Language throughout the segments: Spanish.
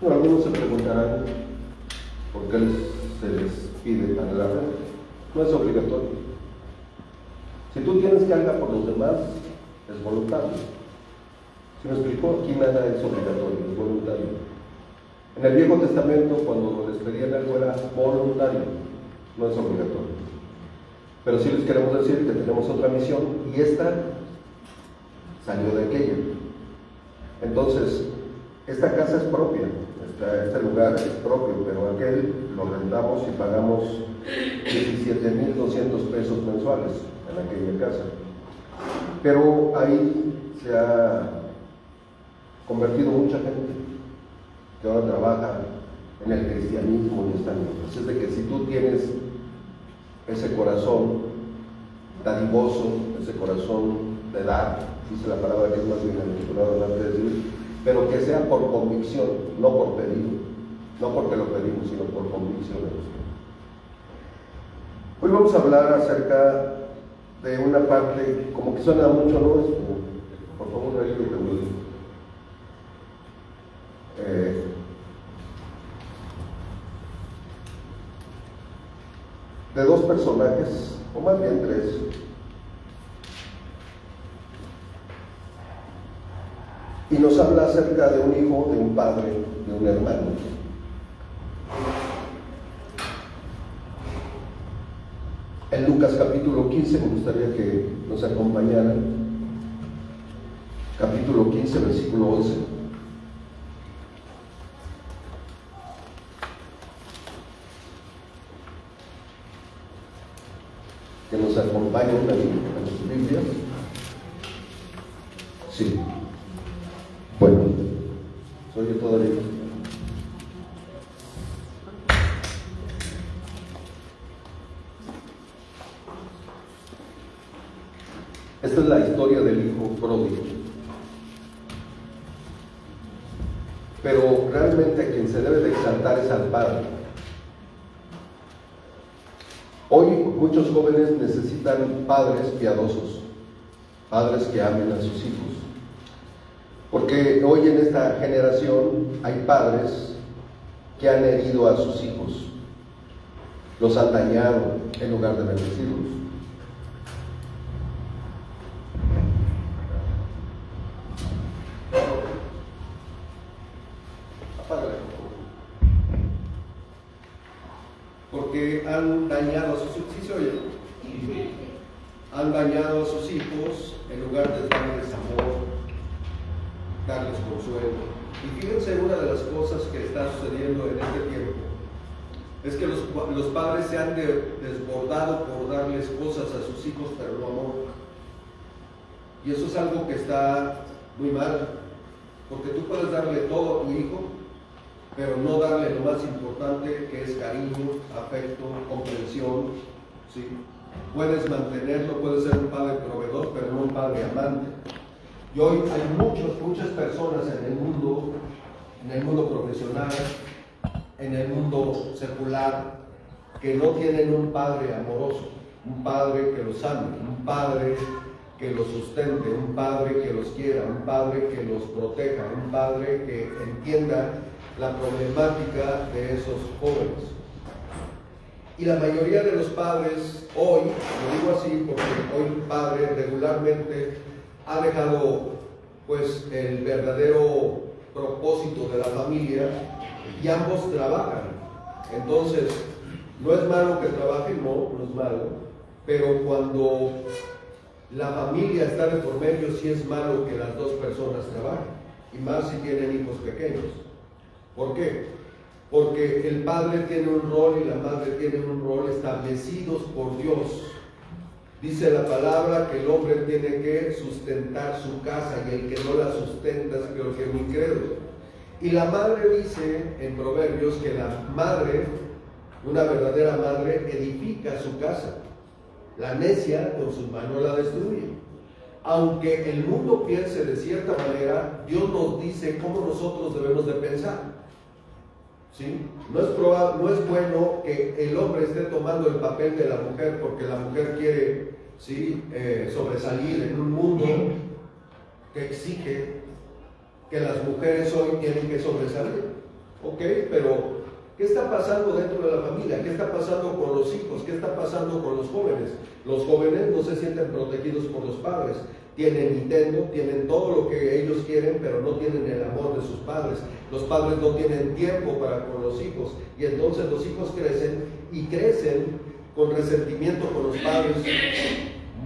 Bueno, algunos se preguntarán por qué se les pide para la renta. No es obligatorio. Si tú tienes carga por los demás, es voluntario. ¿Sí me explico? Aquí nada es obligatorio, es voluntario. En el Viejo Testamento, cuando les pedían algo, era voluntario, no es obligatorio. Pero sí les queremos decir que tenemos otra misión y esta salió de aquella. Entonces, esta casa es propia, este lugar es propio, pero aquel lo rentamos y pagamos 17,200 pesos mensuales en aquella casa. Pero ahí se ha convertido mucha gente que ahora trabaja en el cristianismo y están. Así es de que si tú tienes ese corazón dadivoso, ese corazón de dar, dice la palabra que es más bien el arte de decir, pero que sea por convicción, no por pedido, no porque lo pedimos, sino por convicción. Hoy vamos a hablar acerca de una parte, como que suena mucho, ¿no? Por favor, ayúdame. De dos personajes, o más bien tres, y nos habla acerca de un hijo, de un padre, de un hermano. En Lucas capítulo 15, me gustaría que nos acompañaran. Capítulo 15, versículo 11. Que nos acompañen en sus Biblias. Sí. Bueno, soy yo todavía. Esta es la historia del hijo pródigo. Pero realmente a quien se debe de exaltar es al padre. Hoy muchos jóvenes necesitan padres piadosos, padres que amen a sus hijos. Porque hoy en esta generación hay padres que han herido a sus hijos, los han dañado en lugar de bendecirlos. Porque han dañado a sus hijos, ¿sí se oye? Han dañado a sus hijos en lugar de darles amor, darles consuelo. Y fíjense, una de las cosas que está sucediendo en este tiempo es que los padres se han desbordado por darles cosas a sus hijos, pero no amor. Y eso es algo que está muy mal, porque tú puedes darle todo a tu hijo, pero no darle lo más importante, que es cariño, afecto, comprensión, ¿sí? Puedes mantenerlo, puedes ser un padre proveedor, pero no un padre amante. Y hoy hay muchas personas en el mundo profesional, en el mundo secular, que no tienen un padre amoroso, un padre que los ame, un padre que los sustente, un padre que los quiera, un padre que los proteja, un padre que entienda la problemática de esos jóvenes. Y la mayoría de los padres hoy, lo digo así porque hoy el padre regularmente ha dejado pues el verdadero propósito de la familia y ambos trabajan. Entonces, no es malo que trabajen, no es malo, pero cuando la familia está de por medio, sí es malo que las dos personas trabajen, y más si tienen hijos pequeños. ¿Por qué? Porque el padre tiene un rol y la madre tiene un rol establecidos por Dios. Dice la palabra que el hombre tiene que sustentar su casa y el que no la sustenta es peor que un incrédulo. Y la madre dice en Proverbios que la madre, una verdadera madre, edifica su casa. La necia con sus manos la destruye. Aunque el mundo piense de cierta manera, Dios nos dice cómo nosotros debemos de pensar. ¿Sí? No es bueno que el hombre esté tomando el papel de la mujer porque la mujer quiere, ¿sí?, sobresalir en un mundo que exige que las mujeres hoy tienen que sobresalir. Ok, pero ¿qué está pasando dentro de la familia? ¿Qué está pasando con los hijos? ¿Qué está pasando con los jóvenes? Los jóvenes no se sienten protegidos por los padres. Tienen Nintendo, tienen todo lo que ellos quieren, pero no tienen el amor de sus padres. Los padres no tienen tiempo para con los hijos. Y entonces los hijos crecen y crecen con resentimiento con los padres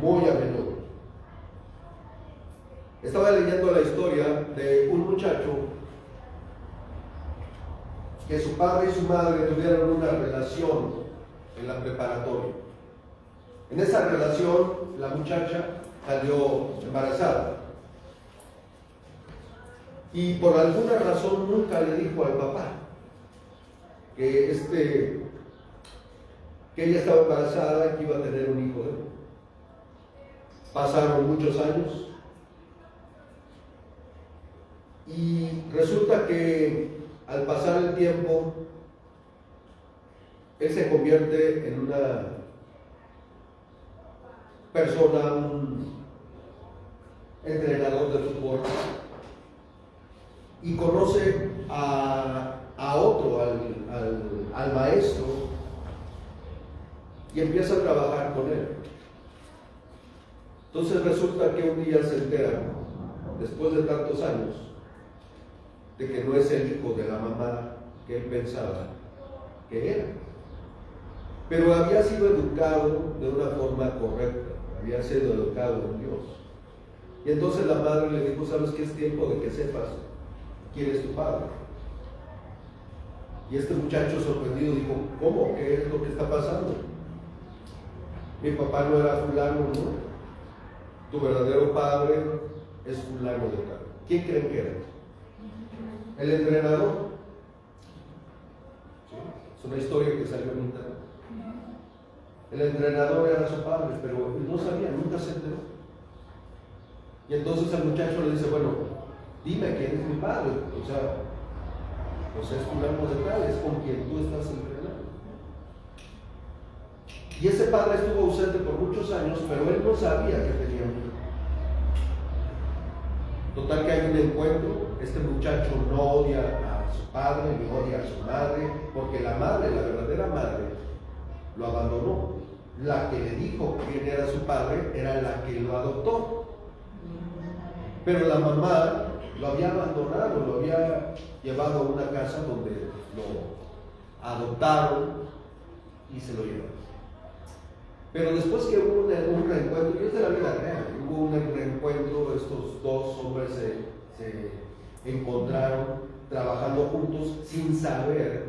muy a menudo. Estaba leyendo la historia de un muchacho que su padre y su madre tuvieron una relación en la preparatoria. En esa relación, la muchacha salió embarazada. Y por alguna razón nunca le dijo al papá que ella estaba embarazada y que iba a tener un hijo de él. Pasaron muchos años y resulta que al pasar el tiempo él se convierte en una persona, un entrenador de fútbol, y conoce a otro, al maestro, y empieza a trabajar con él. Entonces resulta que un día se entera, después de tantos años, de que no es el hijo de la mamá que él pensaba que era. Pero había sido educado de una forma correcta, había sido educado en Dios. Y entonces la madre le dijo: ¿sabes qué? Es tiempo de que sepas quién es tu padre. Y este muchacho sorprendido dijo: ¿cómo? ¿Qué es lo que está pasando? Mi papá no era fulano, ¿no? Tu verdadero padre es fulano de tal. ¿Quién creen que era? El entrenador. ¿Sí? Es una historia que salió en internet. El entrenador era su padre, pero él no sabía, nunca se enteró. Y entonces el muchacho le dice: bueno, dime quién es mi padre. O sea, pues es fulano de tal, es con quien tú estás entrenando. Y ese padre estuvo ausente por muchos años, pero él no sabía que tenía un hijo. Total que hay un encuentro. Este muchacho no odia a su padre ni odia a su madre, porque la madre, la verdadera madre, lo abandonó. La que le dijo quién era su padre era la que lo adoptó. Pero la mamá lo había abandonado, lo había llevado a una casa donde lo adoptaron y se lo llevaron. Pero después que hubo un reencuentro, y es de la vida real, hubo un reencuentro, estos dos hombres se encontraron trabajando juntos sin saber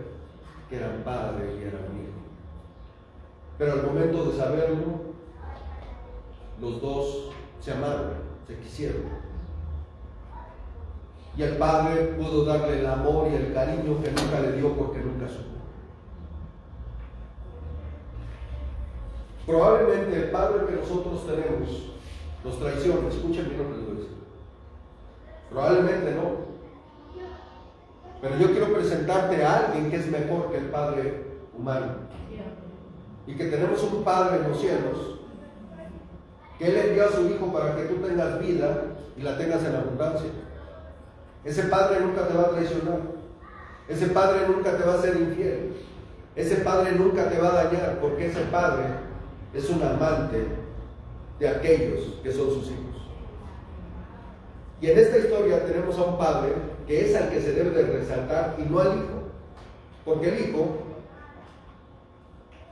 que eran padre y eran hijo. Pero al momento de saberlo, los dos se amaron, se quisieron. Y el padre pudo darle el amor y el cariño que nunca le dio porque nunca supo. Probablemente el padre que nosotros tenemos nos traiciona. Escuchen bien lo que les voy a decir. Probablemente no. Pero yo quiero presentarte a alguien que es mejor que el padre humano. Y que tenemos un padre en los cielos, que Él envió a su Hijo para que tú tengas vida y la tengas en abundancia. Ese padre nunca te va a traicionar. Ese padre nunca te va a ser infiel. Ese padre nunca te va a dañar, porque ese padre es un amante de aquellos que son sus hijos. Y en esta historia tenemos a un padre que es al que se debe de resaltar y no al hijo, porque el hijo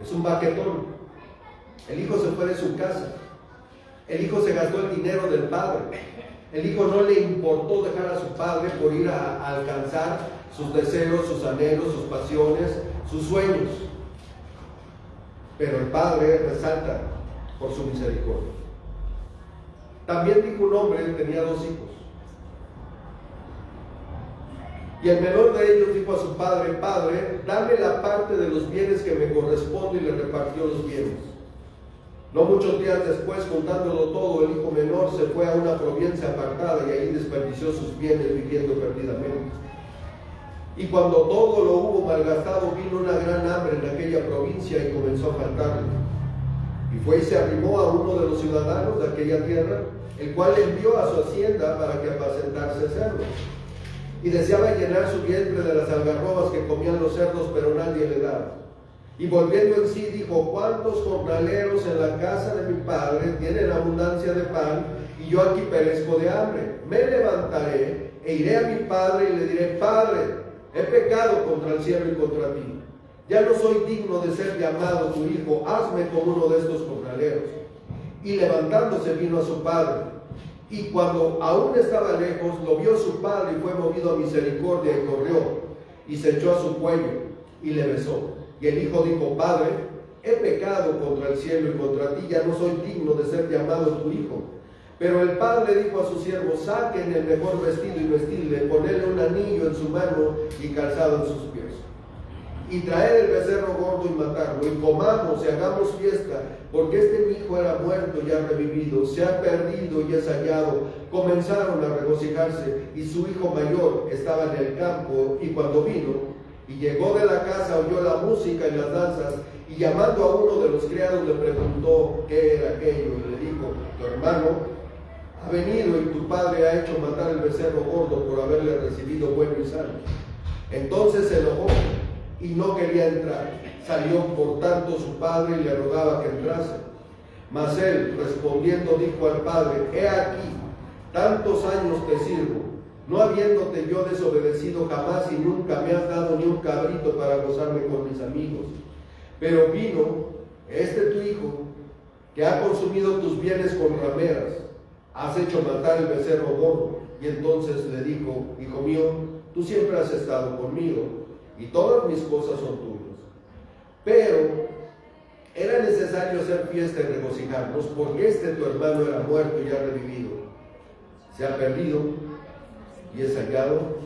es un baquetón. El hijo se fue de su casa. El hijo se gastó el dinero del padre. El hijo no le importó dejar a su padre por ir a alcanzar sus deseos, sus anhelos, sus pasiones, sus sueños. Pero el padre resalta por su misericordia. También dijo un hombre que tenía 2 hijos. Y el menor de ellos dijo a su padre: Padre, dame la parte de los bienes que me corresponde, y le repartió los bienes. No muchos días después, juntándolo todo, el hijo menor se fue a una provincia apartada y ahí desperdició sus bienes viviendo perdidamente. Y cuando todo lo hubo malgastado, vino una gran hambre en aquella provincia y comenzó a faltarle. Y fue y se arrimó a uno de los ciudadanos de aquella tierra, el cual le envió a su hacienda para que apacentase cerdos. y deseaba llenar su vientre de las algarrobas que comían los cerdos, pero nadie le daba. Y volviendo en sí dijo: ¿cuántos jornaleros en la casa de mi padre tienen abundancia de pan, y yo aquí perezco de hambre? Me levantaré e iré a mi padre y le diré: Padre, he pecado contra el cielo y contra ti. Ya no soy digno de ser llamado tu hijo, hazme como uno de estos jornaleros. Y levantándose vino a su padre. Y cuando aún estaba lejos, lo vio su padre y fue movido a misericordia y corrió y se echó a su cuello y le besó. Y el hijo dijo: Padre, he pecado contra el cielo y contra ti, ya no soy digno de ser llamado tu hijo. Pero el padre dijo a sus siervos: saquen el mejor vestido y vestidle, ponedle un anillo en su mano y calzado en sus pies. Y traer el becerro gordo y matarlo, y comamos y hagamos fiesta, porque este mi hijo era muerto y ha revivido, se ha perdido y es hallado. Comenzaron a regocijarse, y su hijo mayor estaba en el campo, y cuando vino y llegó de la casa, oyó la música y las danzas, y llamando a uno de los criados le preguntó qué era aquello, y le dijo: tu hermano ha venido y tu padre ha hecho matar el becerro gordo por haberle recibido bueno y sano. Entonces se enojó y no quería entrar. Salió por tanto su padre y le rogaba que entrase. Mas él respondiendo dijo al padre: he aquí, tantos años te sirvo, no habiéndote yo desobedecido jamás, y nunca me has dado ni un cabrito para gozarme con mis amigos. Pero vino tu hijo, que ha consumido tus bienes con rameras, has hecho matar el becerro gordo. Y entonces le dijo: hijo mío, tú siempre has estado conmigo, y todas mis cosas son tuyas. Pero era necesario hacer fiesta y regocijarnos, porque tu hermano era muerto y ha revivido, se ha perdido y es hallado.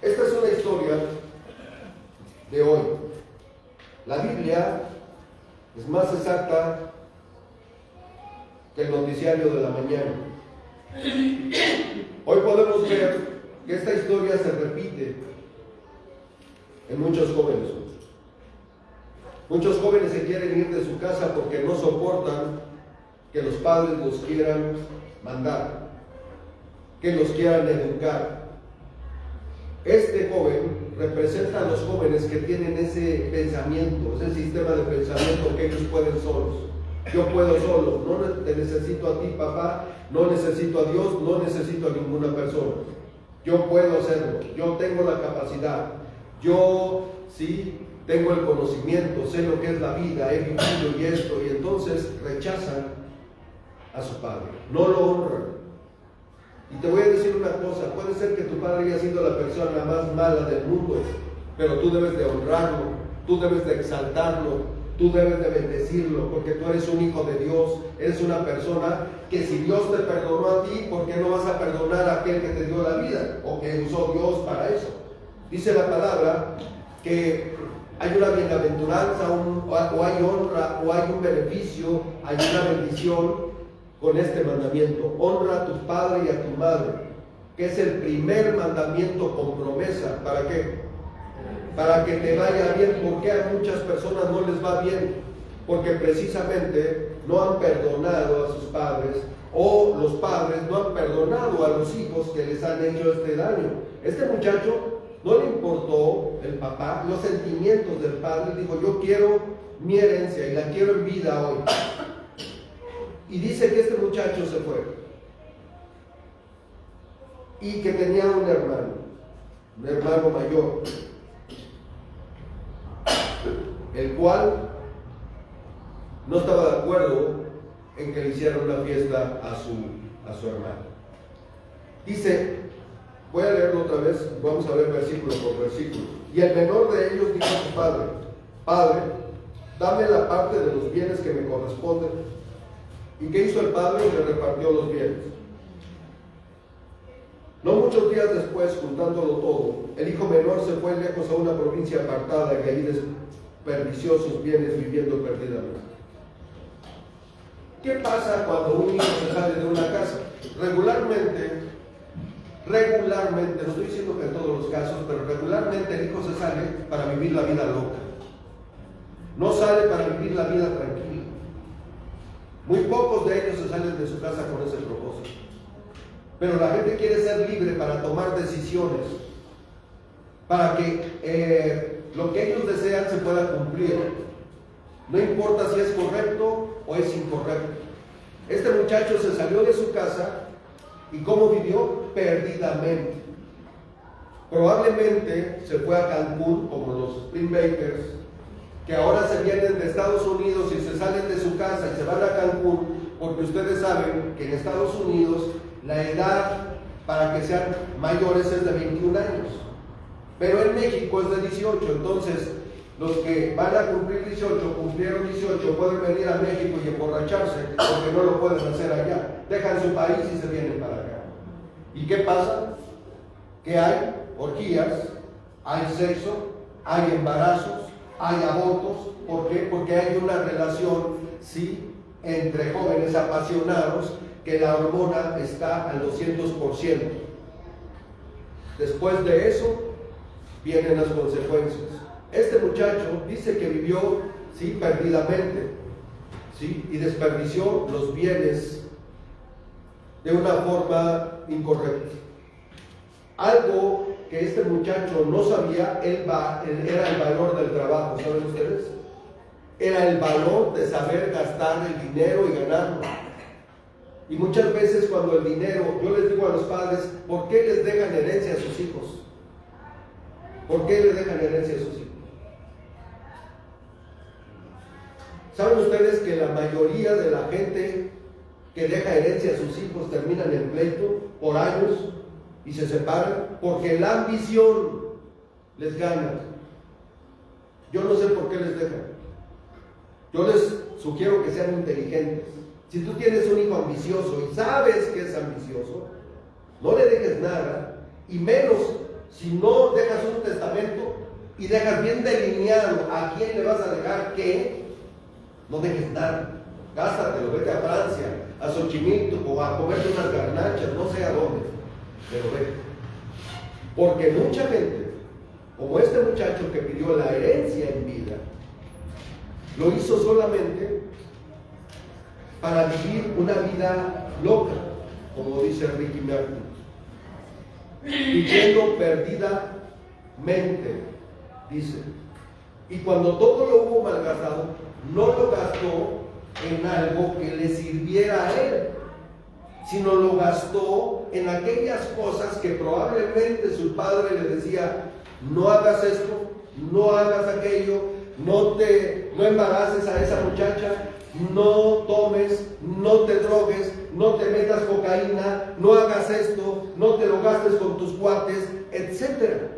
Esta es una historia de hoy. La Biblia es más exacta que el noticiario de la mañana. Hoy podemos ver que esta historia se repite en muchos jóvenes. Muchos jóvenes se quieren ir de su casa porque no soportan que los padres los quieran mandar, que los quieran educar. Este joven representa a los jóvenes que tienen ese pensamiento, ese sistema de pensamiento que ellos pueden solos. Yo puedo solo, no te necesito a ti, papá, no necesito a Dios, no necesito a ninguna persona. Yo puedo hacerlo, yo tengo la capacidad, yo sí tengo el conocimiento, sé lo que es la vida, he vivido y esto, y entonces rechazan a su padre, no lo honran. Y te voy a decir una cosa: puede ser que tu padre haya sido la persona más mala del mundo, pero tú debes de honrarlo, tú debes de exaltarlo, tú debes de bendecirlo, porque tú eres un hijo de Dios, eres una persona que si Dios te perdonó a ti, ¿por qué no vas a perdonar a aquel que te dio la vida o que usó Dios para eso? Dice la palabra que hay una bienaventuranza, o hay honra, o hay un beneficio, hay una bendición con este mandamiento: honra a tu padre y a tu madre, que es el primer mandamiento con promesa. ¿Para qué? Para que te vaya bien. Porque a muchas personas no les va bien, porque precisamente no han perdonado a sus padres, o los padres no han perdonado a los hijos que les han hecho este daño. Este muchacho no le importó el papá, los sentimientos del padre. Dijo: yo quiero mi herencia y la quiero en vida hoy. Y dice que este muchacho se fue y que tenía un hermano mayor, el cual no estaba de acuerdo en que le hicieran una fiesta a su hermano. Dice, voy a leerlo otra vez, vamos a ver versículo por versículo. Y el menor de ellos dijo a su padre: Padre, dame la parte de los bienes que me corresponden. ¿Y qué hizo el padre? Le repartió los bienes. No muchos días después, juntándolo todo, el hijo menor se fue lejos a una provincia apartada, y allí desperdició sus bienes viviendo perdidamente. ¿Qué pasa cuando un hijo se sale de una casa? Regularmente, no estoy diciendo que en todos los casos, pero regularmente el hijo se sale para vivir la vida loca. No sale para vivir la vida tranquila. Muy pocos de ellos se salen de su casa con ese propósito. Pero la gente quiere ser libre para tomar decisiones, para que lo que ellos desean se pueda cumplir. No importa si es correcto o es incorrecto. Este muchacho se salió de su casa y ¿cómo vivió? Perdidamente. Probablemente se fue a Cancún, como los Spring Bakers, que ahora se vienen de Estados Unidos y se salen de su casa y se van a Cancún, porque ustedes saben que en Estados Unidos la edad para que sean mayores es de 21 años, pero en México es de 18. Entonces los que van a cumplir 18, cumplieron 18, pueden venir a México y emborracharse porque no lo pueden hacer allá. Dejan su país y se vienen para acá. ¿Y qué pasa? Que hay orgías, hay sexo, hay embarazos, hay abortos. ¿Por qué? Porque hay una relación, sí, entre jóvenes apasionados, que la hormona está al 200%. Después de eso vienen las consecuencias. Este muchacho dice que vivió, sí, perdidamente, sí, y desperdició los bienes de una forma incorrecta. Algo que este muchacho no sabía, era el valor del trabajo. ¿Saben ustedes? Era el valor de saber gastar el dinero y ganarlo. Y muchas veces cuando el dinero, yo les digo a los padres, ¿por qué les dejan herencia a sus hijos? ¿Por qué les dejan herencia a sus hijos? ¿Saben ustedes que la mayoría de la gente que deja herencia a sus hijos terminan en pleito por años y se separan? Porque la ambición les gana. Yo no sé por qué les dejan. Yo les sugiero que sean inteligentes. Si tú tienes un hijo ambicioso y sabes que es ambicioso, no le dejes nada, y menos si no dejas un testamento y dejas bien delineado a quién le vas a dejar qué. No dejes nada, gástatelo, vete a Francia, a Xochimilco o a comerte unas garnachas, no sé a dónde, pero vete. Porque mucha gente, como este muchacho que pidió la herencia en vida, lo hizo solamente para vivir una vida loca, como dice Ricky Martin, viviendo perdidamente, dice. Y cuando todo lo hubo malgastado, no lo gastó en algo que le sirviera a él, sino lo gastó en aquellas cosas que probablemente su padre le decía: no hagas esto, no hagas aquello, no embaraces a esa muchacha, no tomes, no te drogues, no te metas cocaína, no hagas esto, no te lo gastes con tus cuates, etc.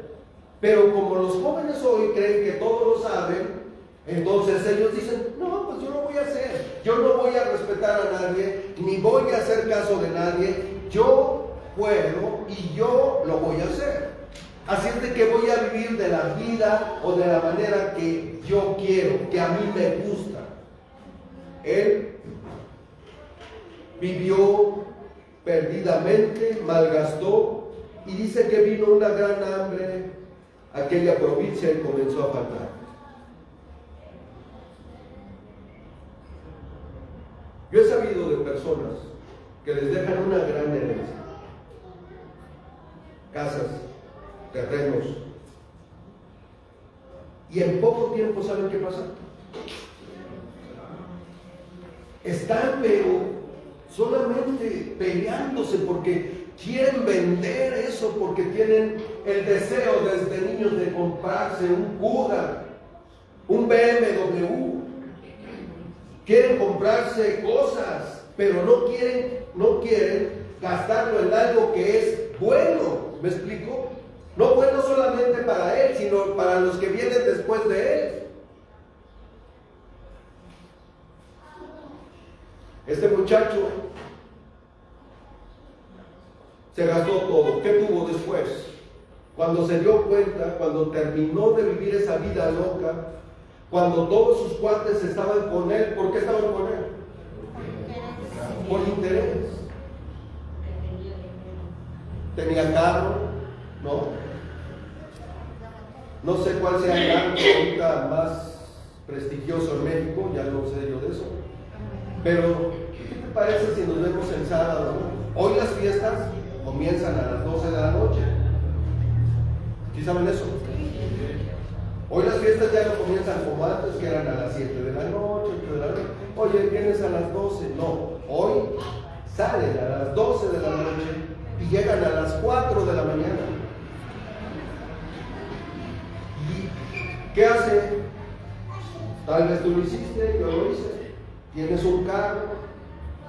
Pero como los jóvenes hoy creen que todo lo saben, entonces ellos dicen: no, pues yo lo voy a hacer, yo no voy a respetar a nadie, ni voy a hacer caso de nadie, yo puedo y yo lo voy a hacer. Así es de que voy a vivir de la vida o de la manera que yo quiero, que a mí me gusta. Él vivió perdidamente, malgastó, y dice que vino una gran hambre a aquella provincia y comenzó a faltar. Yo he sabido de personas que les dejan una gran herencia, casas, terrenos, y en poco tiempo, ¿saben qué pasa? Están pero solamente peleándose porque quieren vender eso, porque tienen el deseo desde niños de comprarse un Kuga, un BMW. Quieren comprarse cosas, pero no quieren gastarlo en algo que es bueno. ¿Me explico? No bueno solamente para él, sino para los que vienen después de él. Este muchacho se gastó todo. ¿Qué tuvo después? Cuando se dio cuenta, cuando terminó de vivir esa vida loca, cuando todos sus cuates estaban con él, ¿por qué estaban con él? Por interés. Tenía carro, ¿no? No sé cuál sea el banco ahorita más prestigioso en México, ya no sé yo de eso. Pero, ¿qué te parece si nos vemos el sábado? Hoy las fiestas comienzan a las 12 de la noche. ¿Sí saben eso? Hoy las fiestas ya no comienzan como antes, que eran a las 7 de la noche, 8 de la noche. Oye, vienes a las 12. No, hoy salen a las 12 de la noche y llegan a las 4 de la mañana. ¿Y qué hace? Tal vez tú lo hiciste, yo lo hice. Tienes un carro.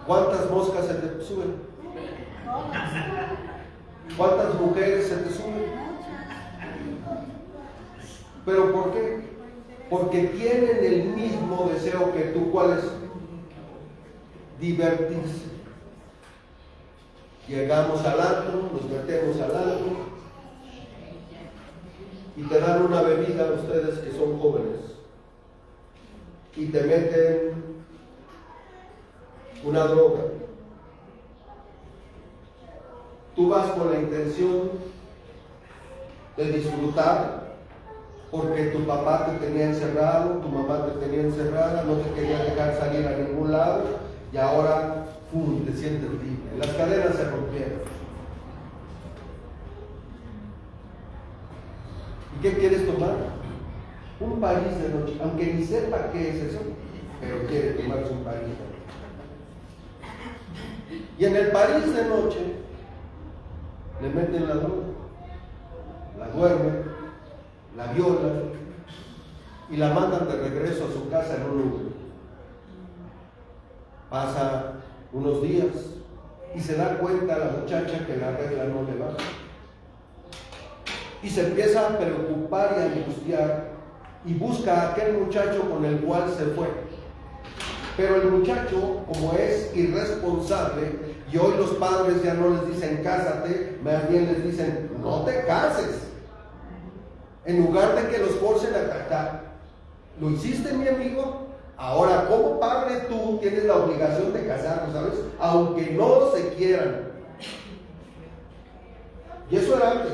¿Cuántas moscas se te suben? ¿Cuántas mujeres se te suben? ¿Pero por qué? Porque tienen el mismo deseo que tú. ¿Cuál es? Divertirse. Llegamos al antro, nos metemos al antro y te dan una bebida a ustedes que son jóvenes y te meten una droga. Tú vas con la intención de disfrutar, porque tu papá te tenía encerrado, tu mamá te tenía encerrada, no te quería dejar salir a ningún lado, y ahora, ¡pum!, te sientes libre. Las cadenas se rompieron. ¿Y qué quieres tomar? Un París de noche, aunque ni sepa qué es eso, pero quiere tomarse un París de noche. Y en el París de noche le meten la droga, la duermen, la violan y la mandan de regreso a su casa en un Uber. Pasa unos días y se da cuenta la muchacha que la regla no le va. Y se empieza a preocupar y a angustiar y busca a aquel muchacho con el cual se fue. Pero el muchacho, como es irresponsable, y hoy los padres ya no les dicen cásate, más bien les dicen no te cases. En lugar de que los forcen a casar. ¿Lo hiciste, mi amigo? Ahora, como padre, tú tienes la obligación de casarlos, ¿sabes? Aunque no se quieran. Y eso era antes.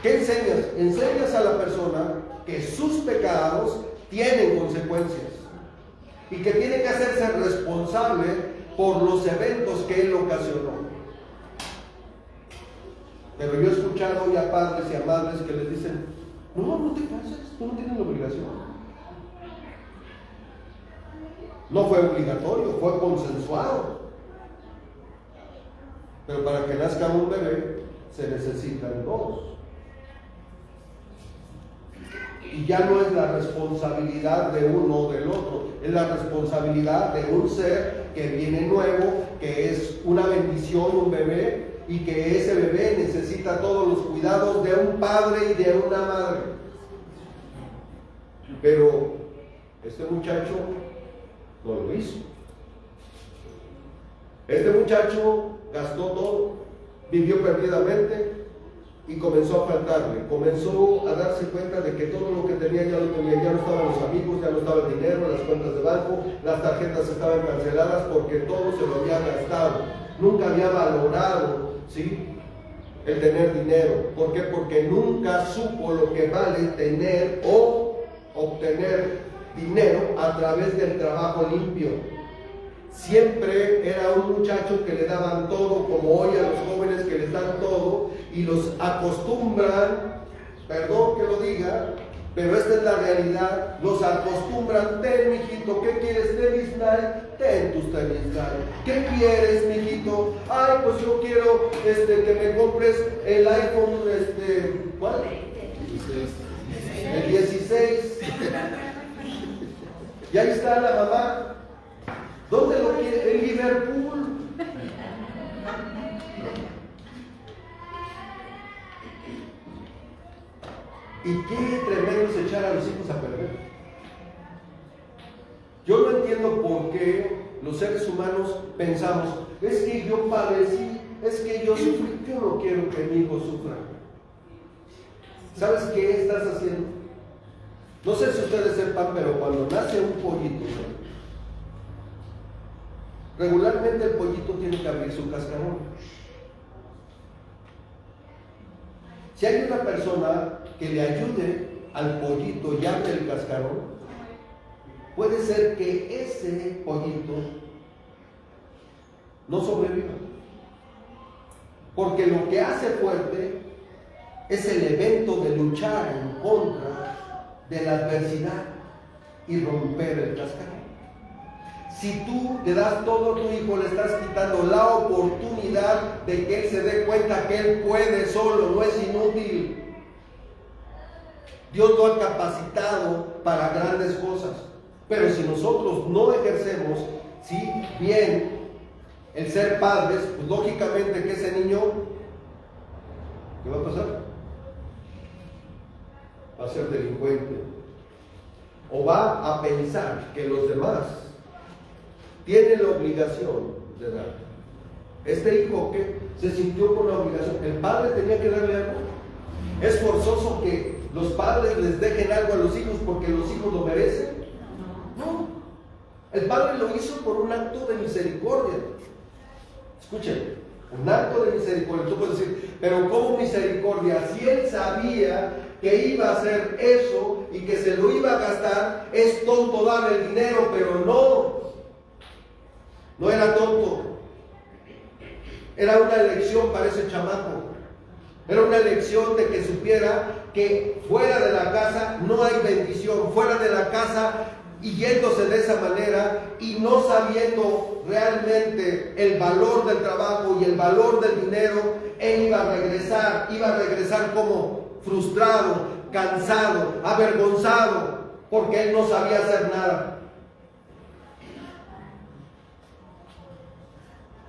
¿Qué enseñas? Enseñas a la persona que sus pecados tienen consecuencias y que tiene que hacerse responsable por los eventos que él ocasionó. Pero yo he escuchado hoy a padres y a madres que les dicen, no te cases, tú no tienes la obligación. No fue obligatorio, fue consensuado. Pero para que nazca un bebé se necesitan dos. Y ya no es la responsabilidad de uno o del otro, es la responsabilidad de un ser que viene nuevo, que es una bendición, un bebé, y que ese bebé necesita todos los cuidados de un padre y de una madre. Pero este muchacho no lo hizo. Este muchacho gastó todo, vivió perdidamente y comenzó a faltarle. Comenzó a darse cuenta de que todo lo que tenía ya lo tenía. Ya no estaban los amigos, ya no estaba el dinero, las cuentas de banco, las tarjetas estaban canceladas porque todo se lo había gastado. Nunca había valorado, ¿sí?, el tener dinero. ¿Por qué? Porque nunca supo lo que vale tener o obtener dinero a través del trabajo limpio. Siempre era un muchacho que le daban todo, como hoy a los jóvenes que les dan todo y los acostumbran, perdón que lo diga, pero esta es la realidad, los acostumbran. Ten, mijito, ¿qué quieres? ¿Tenis Nike? Ten tus tenis Nike. ¿Qué quieres, mijito? Ay, pues yo quiero que me compres el iPhone, ¿cuál? El 16. Y ahí está la mamá. ¿Dónde lo quiere? En Liverpool. Y qué tremendo es echar a los hijos a perder. Yo no entiendo por qué los seres humanos pensamos, es que yo padecí, es que yo sufrí, yo no quiero que mi hijo sufra. ¿Sabes qué estás haciendo? No sé si ustedes sepan, pero cuando nace un pollito, regularmente el pollito tiene que abrir su cascarón. Si hay una persona que le ayude al pollito y abre el cascarón, puede ser que ese pollito no sobreviva. Porque lo que hace fuerte es el evento de luchar en contra de la adversidad y romper el cascarón. Si tú le das todo a tu hijo, le estás quitando la oportunidad de que él se dé cuenta que él puede solo, no es inútil. Dios lo ha capacitado para grandes cosas. Pero si nosotros no ejercemos, sí, bien, el ser padres, pues lógicamente que ese niño, ¿qué va a pasar? Va a ser delincuente. O va a pensar que los demás tienen la obligación de dar. Este hijo que se sintió con la obligación, el padre tenía que darle algo. Es forzoso que los padres les dejen algo a los hijos porque los hijos lo merecen. No. El padre lo hizo por un acto de misericordia. Escuchen, un acto de misericordia. Tú puedes decir, pero ¿cómo misericordia? Si él sabía que iba a hacer eso y que se lo iba a gastar, es tonto darle el dinero, pero no era tonto. Era una elección para ese chamaco. Era una elección de que supiera que fuera de la casa no hay bendición, fuera de la casa y yéndose de esa manera y no sabiendo realmente el valor del trabajo y el valor del dinero, él iba a regresar como frustrado, cansado, avergonzado, porque él no sabía hacer nada.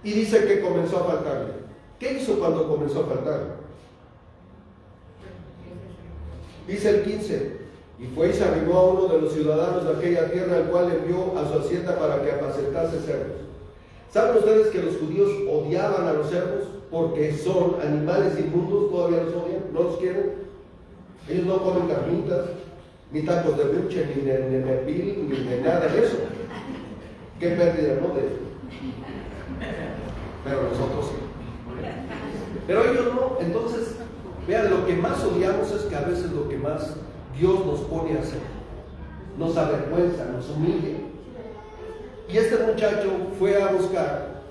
Y dice que comenzó a faltarle. ¿Qué hizo cuando comenzó a faltarle? Dice el 15, y fue y se arrimó a uno de los ciudadanos de aquella tierra, al cual envió a su hacienda para que apacentase cerdos. ¿Saben ustedes que los judíos odiaban a los cerdos? Porque son animales inmundos, todavía los odian, no los quieren. Ellos no comen carnitas, ni tacos de buche, ni nervil, ni nada de eso. Qué pérdida, ¿no? Pero nosotros sí. Pero ellos no. Entonces, vean, lo que más odiamos es que a veces lo que más Dios nos pone a hacer nos avergüenza, nos humilla. Y este muchacho fue a buscar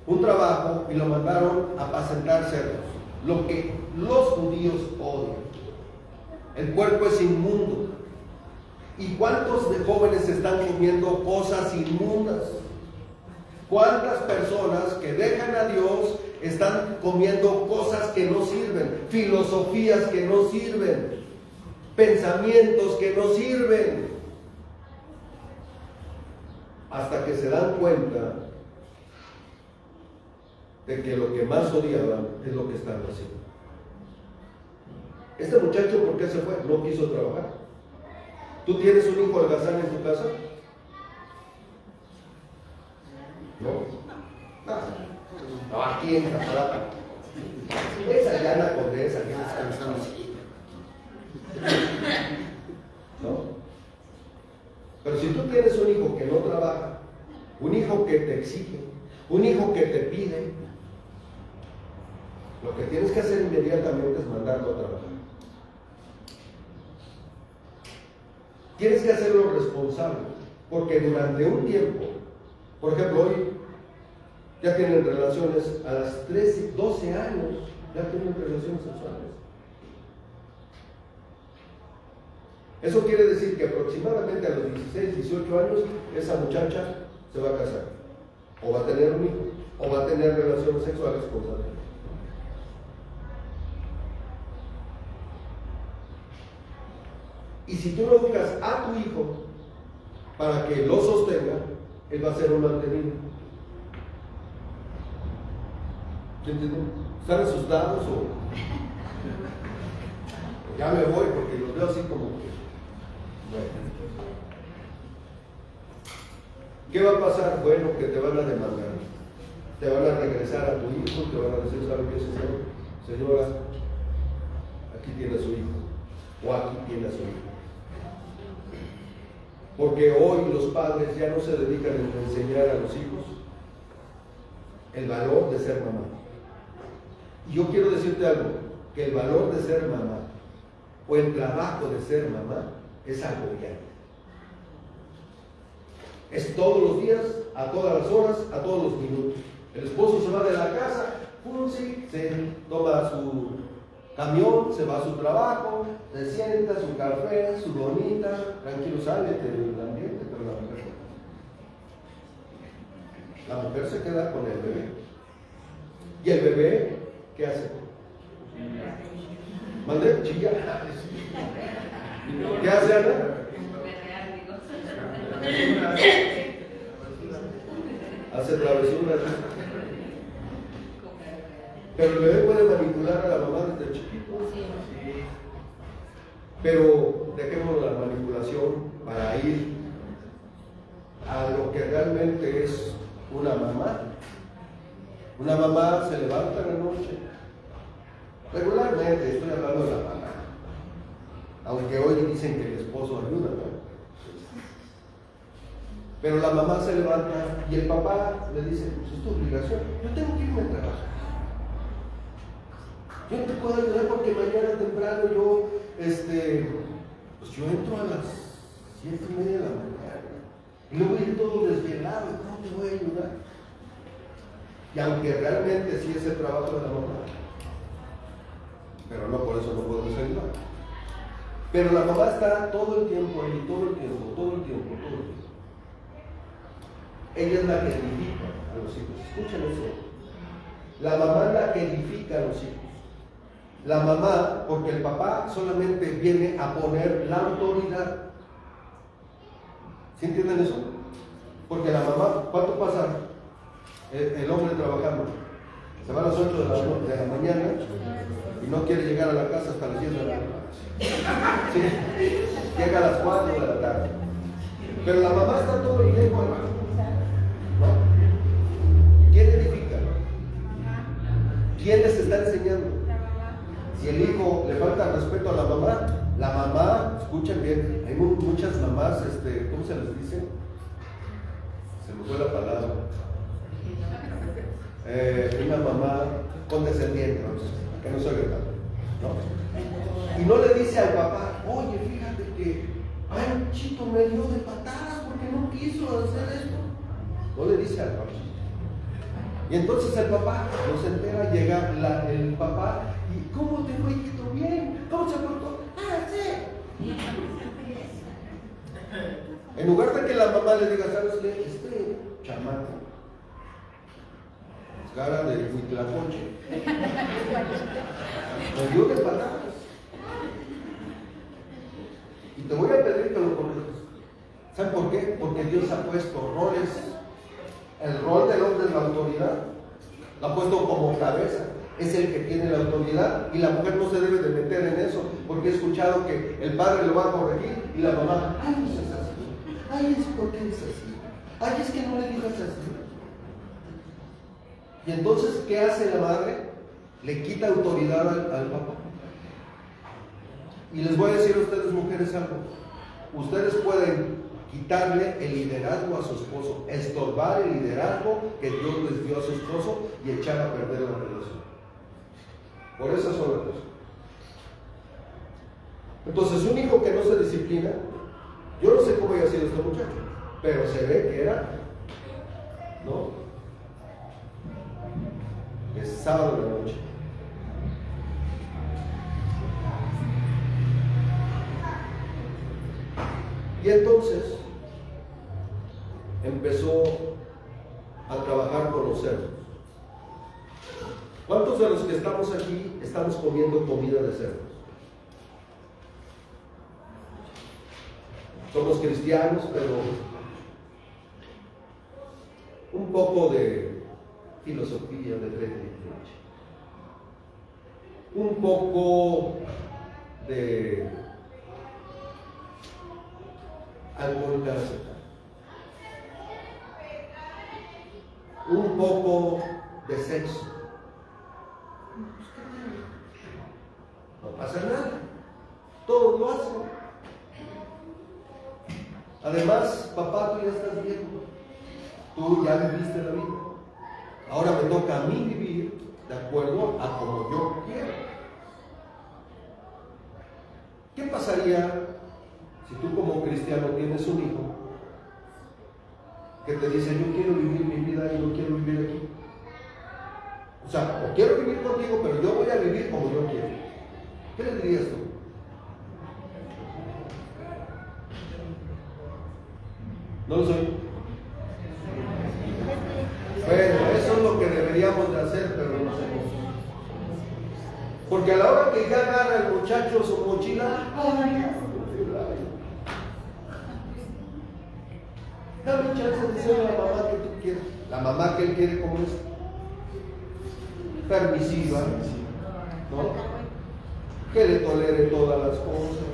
un trabajo y lo mandaron a apacentar cerdos, lo que los judíos odian. El cuerpo es inmundo. ¿Y cuántos de jóvenes están comiendo cosas inmundas? ¿Cuántas personas que dejan a Dios están comiendo cosas que no sirven, filosofías que no sirven, pensamientos que no sirven? Hasta que se dan cuenta de que lo que más odiaban es lo que están haciendo. Este muchacho, ¿por qué se fue? No quiso trabajar. ¿Tú tienes un hijo holgazán en tu casa? No, aquí en Caparata. Esa llana Condesa, que descansando. ¿No? Pero si tú tienes un hijo que no trabaja, un hijo que te exige, un hijo que te pide, lo que tienes que hacer inmediatamente es mandarlo a trabajar. Tienes que hacerlo responsable, porque durante un tiempo, por ejemplo, hoy ya tienen relaciones a las 13, 12 años, ya tienen relaciones sexuales. Eso quiere decir que aproximadamente a los 16, 18 años, esa muchacha se va a casar, o va a tener un hijo, o va a tener relaciones sexuales con su amigo. Y si tú no educas a tu hijo para que lo sostenga, él va a ser un mantenido. ¿Están asustados o ya me voy porque los veo así como que, bueno. ¿Qué va a pasar? Bueno, que te van a demandar, te van a regresar a tu hijo, te van a decir, ¿sabe qué, señora? Aquí tiene a su hijo, o aquí tiene a su hijo. Porque hoy los padres ya no se dedican a enseñar a los hijos el valor de ser mamá. Y yo quiero decirte algo, que el valor de ser mamá o el trabajo de ser mamá es agobiante. Es todos los días, a todas las horas, a todos los minutos. El esposo se va de la casa, sí, se toma su camión, se va a su trabajo, se sienta, su café, su donita, tranquilo, sale del ambiente, pero la mujer se queda con el bebé. ¿Y el bebé qué hace? ¿Mande? Chilla. ¿Qué hace, Ana? Hace travesuras. Pero el bebé puede manipular a la mamá desde chiquito. Pero dejemos la manipulación para ir a lo que realmente es una mamá. Una mamá se levanta en la noche. Regularmente estoy hablando de la mamá. Aunque hoy dicen que el esposo ayuda, ¿no? Pero la mamá se levanta y el papá le dice, pues es tu obligación, yo tengo que irme a trabajar. Yo no te puedo ayudar porque mañana temprano yo, pues yo entro a las 7:30 de la mañana y luego voy a ir todo desvelado, ¿cómo te voy a ayudar? Y aunque realmente sí es el trabajo de la mamá, pero no por eso no podemos ayudar. Pero la mamá está todo el tiempo ahí, todo el tiempo. Ella es la que edifica a los hijos. Escuchen eso. La mamá es la que edifica a los hijos. La mamá, porque el papá solamente viene a poner la autoridad. ¿Sí entienden eso? Porque la mamá, ¿cuánto pasa el hombre trabajando? Se va a las 8 de la mañana y no quiere llegar a la casa hasta las 10 de la mañana. Sí, llega a las 4 de la tarde. Pero la mamá está todo el tiempo, hermano. ¿No? ¿Quién edifica? ¿Quién les está enseñando? Si el hijo le falta respeto a la mamá, escuchen bien, hay muchas mamás, ¿cómo se les dice? Se me fue la palabra. Una mamá condescendiente, que no se oiga tanto, ¿no? Y no le dice al papá, oye, fíjate que Chito me dio de patadas porque no quiso hacer esto. No le dice al papá. Y entonces el papá no se entera, llega el papá, ¿y cómo te fue, Chito? Bien, ¿cómo se portó? Sí. En lugar de que la mamá le diga, ¿sabes qué? Chamaco, cara de Huitlacoche, me dio de patadas. Y te voy a pedir que lo corrijas. ¿Saben por qué? Porque Dios ha puesto roles. El rol del hombre es la autoridad. Lo ha puesto como cabeza. Es el que tiene la autoridad y la mujer no se debe de meter en eso, porque he escuchado que el padre lo va a corregir y la mamá, ay, no seas así. Ay, es porque es así. Ay, es que no le digas así. Y entonces, ¿qué hace la madre? Le quita autoridad al papá. Y les voy a decir a ustedes, mujeres, algo. Ustedes pueden quitarle el liderazgo a su esposo, estorbar el liderazgo que Dios les dio a su esposo y echar a perder la relación. Por esa sola cosa. Entonces, un hijo que no se disciplina, yo no sé cómo haya sido este muchacho, pero se ve que era, ¿no? Es sábado de la noche. Y entonces empezó a trabajar con los cerdos. ¿Cuántos de los que estamos aquí estamos comiendo comida de cerdos? Somos cristianos, pero un poco de filosofía de Friedrich Nietzsche, un poco de alcohol paracetamol, un poco de sexo. No pasa nada, todos lo hacen. Además, papá, tú ya estás viejo, tú ya viviste la vida. Ahora me toca a mí vivir de acuerdo a como yo quiero. ¿Qué pasaría si tú como cristiano tienes un hijo que te dice, yo quiero vivir mi vida y no quiero vivir aquí. O sea, o quiero vivir contigo, pero yo voy a vivir como yo quiero. ¿Qué le dirías tú? No lo sé. Bueno, eso es lo que deberíamos de hacer, pero no sé cómo. Porque a la hora que ya agarra el muchacho su mochila, dame chance de ser la mamá que tú quieres. La mamá que él quiere como es. Permisiva, ¿no? Que le tolere todas las cosas,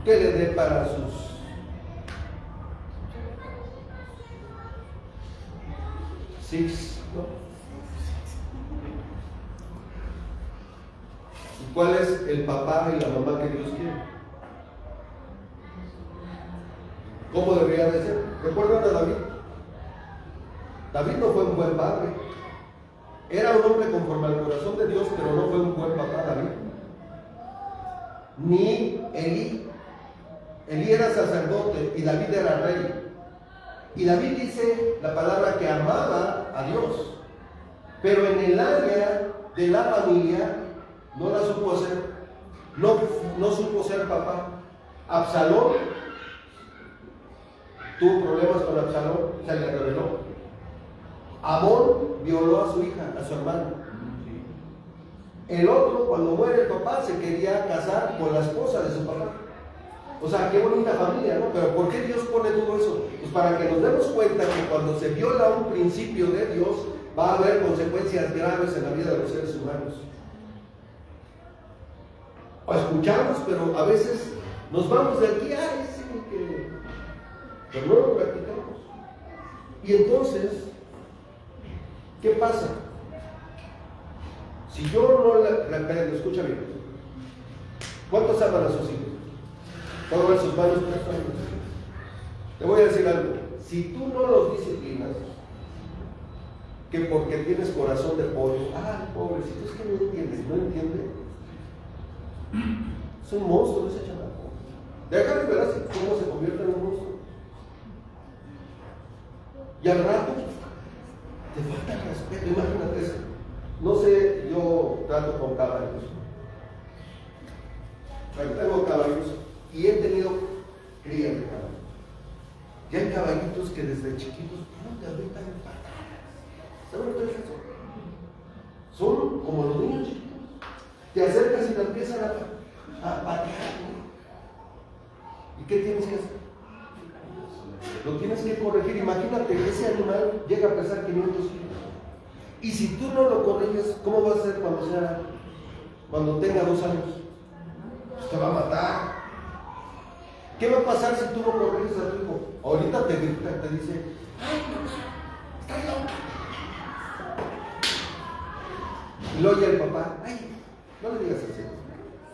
que le dé para sus ¿no? ¿Y cuál es el papá y la mamá que Dios quiere? ¿Cómo debería de ser? ¿Recuerdan a David? David no fue un buen padre. Era un hombre conforme al corazón de Dios, pero no fue un buen papá, David. Ni Elí. Elí era sacerdote y David era rey. Y David dice la palabra que amaba a Dios, pero en el área de la familia no la supo hacer, no supo ser papá. Absalón tuvo problemas con Absalón, se le rebeló. Amón violó a su hija, a su hermano. El otro, cuando muere el papá, se quería casar con la esposa de su papá. O sea, qué bonita familia, ¿no? Pero ¿por qué Dios pone todo eso? Pues para que nos demos cuenta que cuando se viola un principio de Dios, va a haber consecuencias graves en la vida de los seres humanos. O escuchamos, pero a veces nos vamos de aquí, ay, sí, pero no lo practicamos. Y entonces, ¿qué pasa? Si yo no le escucha bien, ¿cuántos aman a sus hijos? Pongan sus manos tres años. Te voy a decir algo. Si tú no los disciplinas, que porque tienes corazón de pollo, pobrecito, es que no entiende, es un monstruo ese chamaco. Déjame ver así cómo se convierte en un monstruo. Y al rato te falta el respeto. Imagínate eso. No sé, yo trato con caballos. Tengo caballos y he tenido crías de caballos. Y hay caballitos que desde chiquitos no te aventan en patadas. ¿Saben lo que es eso? Son como los niños chiquitos. Te acercas y te empiezan a patear. ¿Y qué tienes que hacer? Lo tienes que corregir. Imagínate que ese animal llega a pesar 500 kilos. Y si tú no lo corriges, ¿cómo va a ser cuando tenga 2 años? Pues te va a matar. ¿Qué va a pasar si tú no corriges a tu hijo? Ahorita te grita, te dice, ¡ay, mamá! ¡Estás loca! Y luego ya el papá, ¡ay! No le digas así.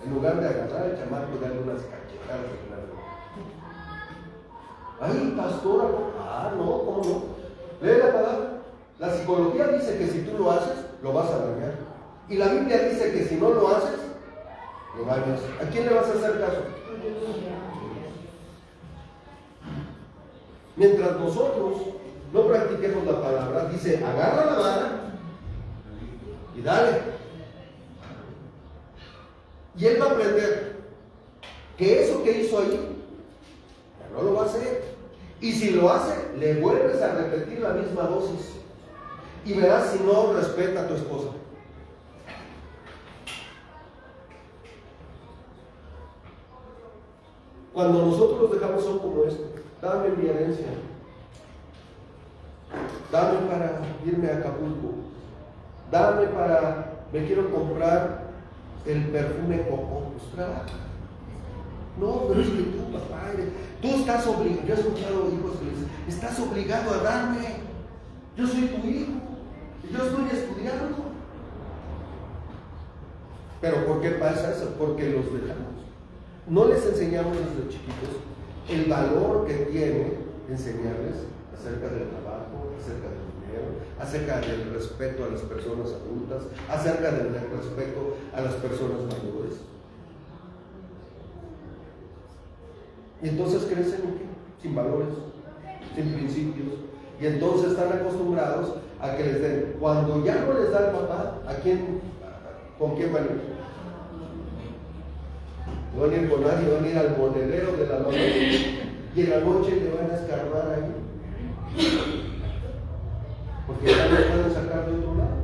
En lugar de agarrar al chamaco y darle unas cachetadas. ¡Ay, pastora! No, ¿cómo no? Lee la palabra. La psicología dice que si tú lo haces, lo vas a dañar. Y la Biblia dice que si no lo haces, lo dañas. ¿A quién le vas a hacer caso? Mientras nosotros no practiquemos la palabra, dice, agarra la vara y dale. Y él va a aprender que eso que hizo ahí, ya no lo va a hacer. Y si lo hace, le vuelves a repetir la misma dosis. Y verás si no respeta a tu esposa. Cuando nosotros los dejamos son como esto. Dame mi herencia. Dame para irme a Acapulco. Dame para, me quiero comprar el perfume Coco. Pues trabaja. No, pero es que tú, papá, tú estás obligado. Yo he escuchado hijos que dicen, estás obligado a darme. Yo soy tu hijo. Yo estoy estudiando. ¿Pero por qué pasa eso? Porque los dejamos. No les enseñamos desde chiquitos el valor que tiene enseñarles acerca del trabajo, acerca del dinero, acerca del respeto a las personas adultas, acerca del respeto a las personas mayores. Y entonces crecen sin valores. sin principios, y entonces están acostumbrados a que les den. Cuando ya no les da el papá, ¿con quién van a ir? No van a ir con nadie, van a ir al monedero de la noche, y en la noche le van a escarbar ahí, porque ya no pueden sacar de otro lado.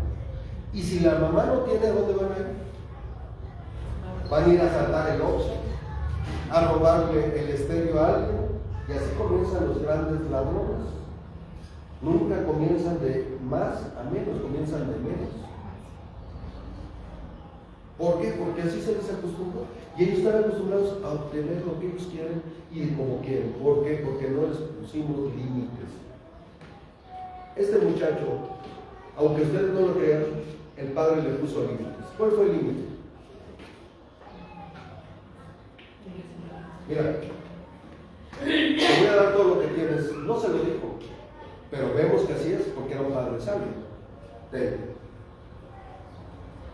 Y si la mamá no tiene, ¿dónde van a ir? Van a ir a saltar el Oxxo, a robarle el estéreo a alguien, y así comienzan los grandes ladrones. Nunca comienzan de más a menos, comienzan de menos. ¿Por qué? Porque así se les acostumbró. Y ellos están acostumbrados a obtener lo que ellos quieren y como quieren. ¿Por qué? Porque no les pusimos límites. Este muchacho, aunque ustedes no lo crean, el padre le puso límites. ¿Cuál fue el límite? Mira, te voy a dar todo lo que tienes. No se lo dijo, pero vemos que así es porque era un padre sabio.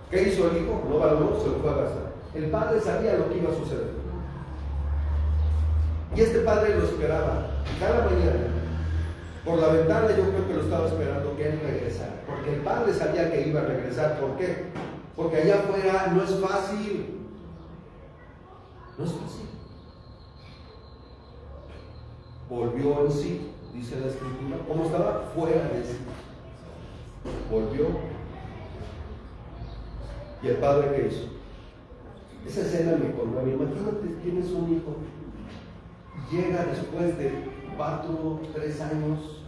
¿Qué hizo el hijo? No valoró, se lo fue a gastar. El padre sabía lo que iba a suceder. Y este padre lo esperaba cada mañana. Por la ventana yo creo que lo estaba esperando que él regresara. Porque el padre sabía que iba a regresar. ¿Por qué? Porque allá afuera no es fácil. No es fácil. Volvió en sí, dice la escritura. ¿Cómo estaba? Fuera de sí. Volvió. ¿Y el padre qué hizo? Esa escena me conmueve. Imagínate, tienes un hijo. Llega después de 4, 3 años,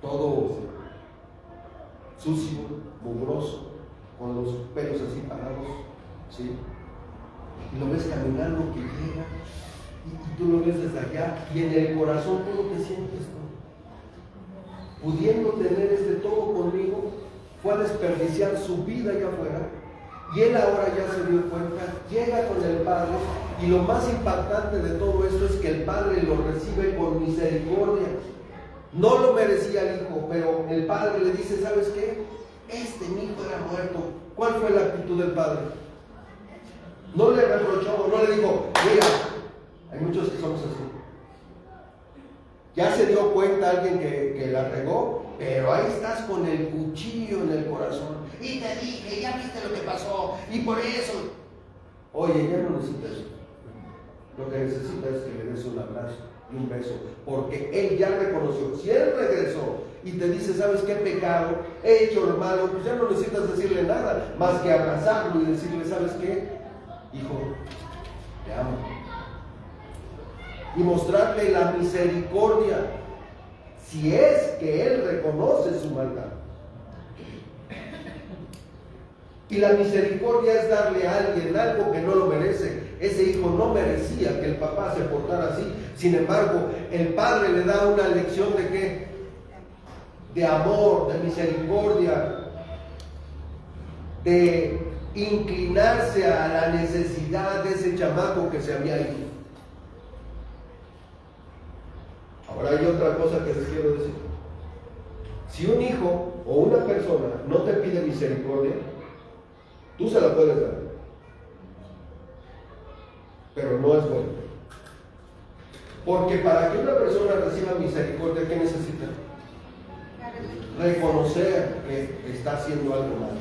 todo sucio, mugroso, con los pelos así parados, ¿sí? Y lo ves caminando, que llega, y tú lo ves desde allá, y en el corazón, ¿cómo te sientes tú? Pudiendo tener todo conmigo, fue a desperdiciar su vida allá afuera, y él ahora ya se dio cuenta, llega con el padre, y lo más impactante de todo esto es que el padre lo recibe con misericordia. No lo merecía el hijo, pero el padre le dice, ¿sabes qué? Mi hijo era muerto. ¿Cuál fue la actitud del padre? No le reprochó, no le dijo, mira, hay muchos que somos así. Ya se dio cuenta alguien que la regó, pero ahí estás con el cuchillo en el corazón. Y te dije, ya viste lo que pasó, y por eso. Oye, ya no necesitas eso. Lo que necesita es que le des un abrazo y un beso, porque él ya reconoció. Si él regresó y te dice, ¿sabes qué pecado he hecho, hermano? Pues ya no necesitas decirle nada más que abrazarlo y decirle, ¿sabes qué? Hijo, te amo. Y mostrarle la misericordia, si es que él reconoce su maldad. Y la misericordia es darle a alguien algo que no lo merece. Ese hijo no merecía que el papá se portara así. Sin embargo, el padre le da una lección de ¿qué? De amor, de misericordia, de inclinarse a la necesidad de ese chamaco que se había ido. Ahora hay otra cosa que les quiero decir. Si un hijo o una persona no te pide misericordia, tú se la puedes dar, pero no es bueno. Porque para que una persona reciba misericordia, ¿qué necesita? Reconocer que está haciendo algo mal.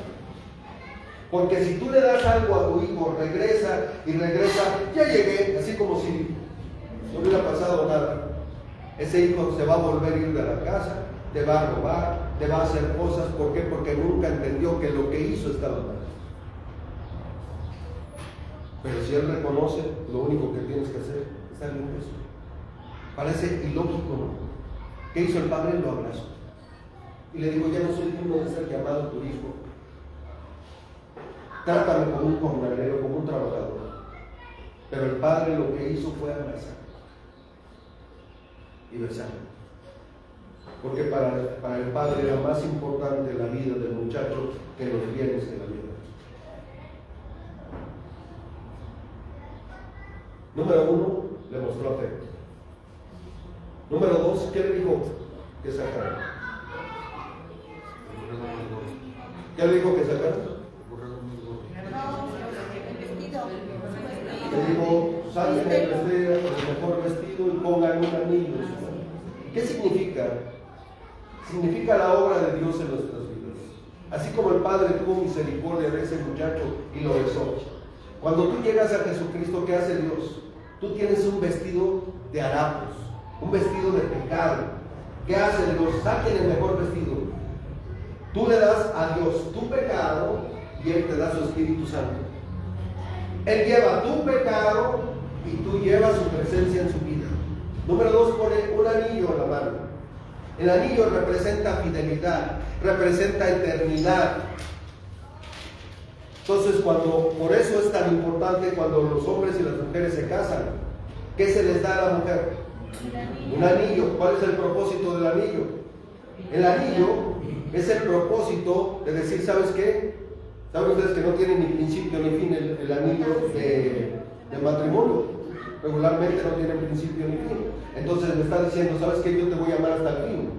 Porque si tú le das algo a tu hijo, regresa y regresa, ya llegué, así como si no hubiera pasado nada. Ese hijo se va a volver a ir de la casa, te va a robar, te va a hacer cosas. ¿Por qué? Porque nunca entendió que lo que hizo estaba mal. Pero si él reconoce, lo único que tienes que hacer es darle un beso. Parece ilógico, ¿no? ¿Qué hizo el padre? Lo abrazó. Y le dijo, ya no soy digno de ser llamado tu hijo. Trátame como un jornalero, como un trabajador. Pero el padre lo que hizo fue abrazar y besar. Porque para el padre era más importante la vida del muchacho que los bienes de la vida. Número 1, le mostró afecto. Número 2, ¿qué le dijo? Que sacara. ¿Qué le dijo que sacara? Le dijo, salgan el mejor vestido y pongan un anillo. ¿Qué significa? Significa la obra de Dios en nuestras vidas. Así como el Padre tuvo misericordia de ese muchacho y lo besó. Cuando tú llegas a Jesucristo, ¿qué hace Dios? Tú tienes un vestido de harapos, un vestido de pecado. ¿Qué hace Dios? Saquen el mejor vestido. Tú le das a Dios tu pecado y Él te da su Espíritu Santo. Él lleva tu pecado y tú llevas su presencia en su vida. Número 2, pone un anillo en la mano. El anillo representa fidelidad, representa eternidad. Entonces, por eso es tan importante cuando los hombres y las mujeres se casan. ¿Qué se les da a la mujer? Un anillo. ¿Cuál es el propósito del anillo? El anillo es el propósito de decir, ¿sabes qué? ¿Saben ustedes que no tiene ni principio ni fin el anillo de matrimonio? Regularmente no tiene principio ni fin. Entonces le está diciendo, ¿sabes qué? Yo te voy a amar hasta el fin.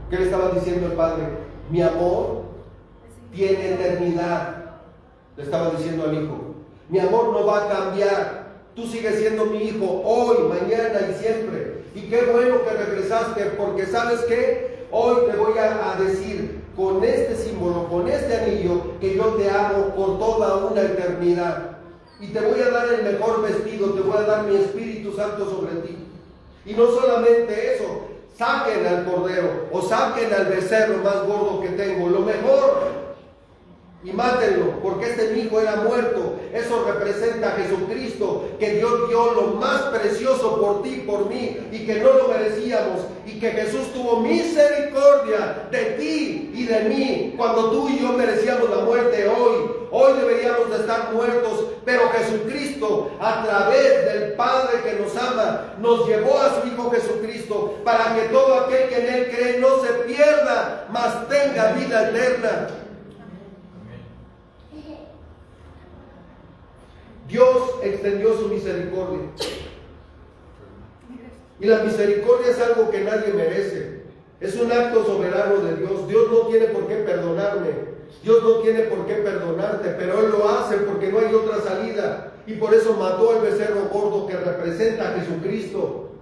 ¿Qué le estaba diciendo el Padre? Mi amor tiene eternidad. Le estaba diciendo al Hijo, mi amor no va a cambiar. Tú sigues siendo mi hijo hoy, mañana y siempre. Y qué bueno que regresaste, porque ¿sabes qué? Hoy te voy a decir con este símbolo, con este anillo, que yo te amo por toda una eternidad. Y te voy a dar el mejor vestido, te voy a dar mi Espíritu Santo sobre ti. Y no solamente eso, saquen al cordero o saquen al becerro más gordo que tengo, lo mejor, y mátenlo, porque este mi hijo era muerto. Eso representa a Jesucristo, que Dios dio lo más precioso por ti y por mí, y que no lo merecíamos, y que Jesús tuvo misericordia de ti y de mí, cuando tú y yo merecíamos la muerte. Hoy deberíamos de estar muertos, pero Jesucristo, a través del Padre que nos ama, nos llevó a su Hijo Jesucristo, para que todo aquel que en Él cree no se pierda, mas tenga vida eterna. Dios extendió su misericordia. Y la misericordia es algo que nadie merece. Es un acto soberano de Dios. Dios no tiene por qué perdonarme. Dios no tiene por qué perdonarte, pero Él lo hace porque no hay otra salida. Y por eso mató al becerro gordo que representa a Jesucristo.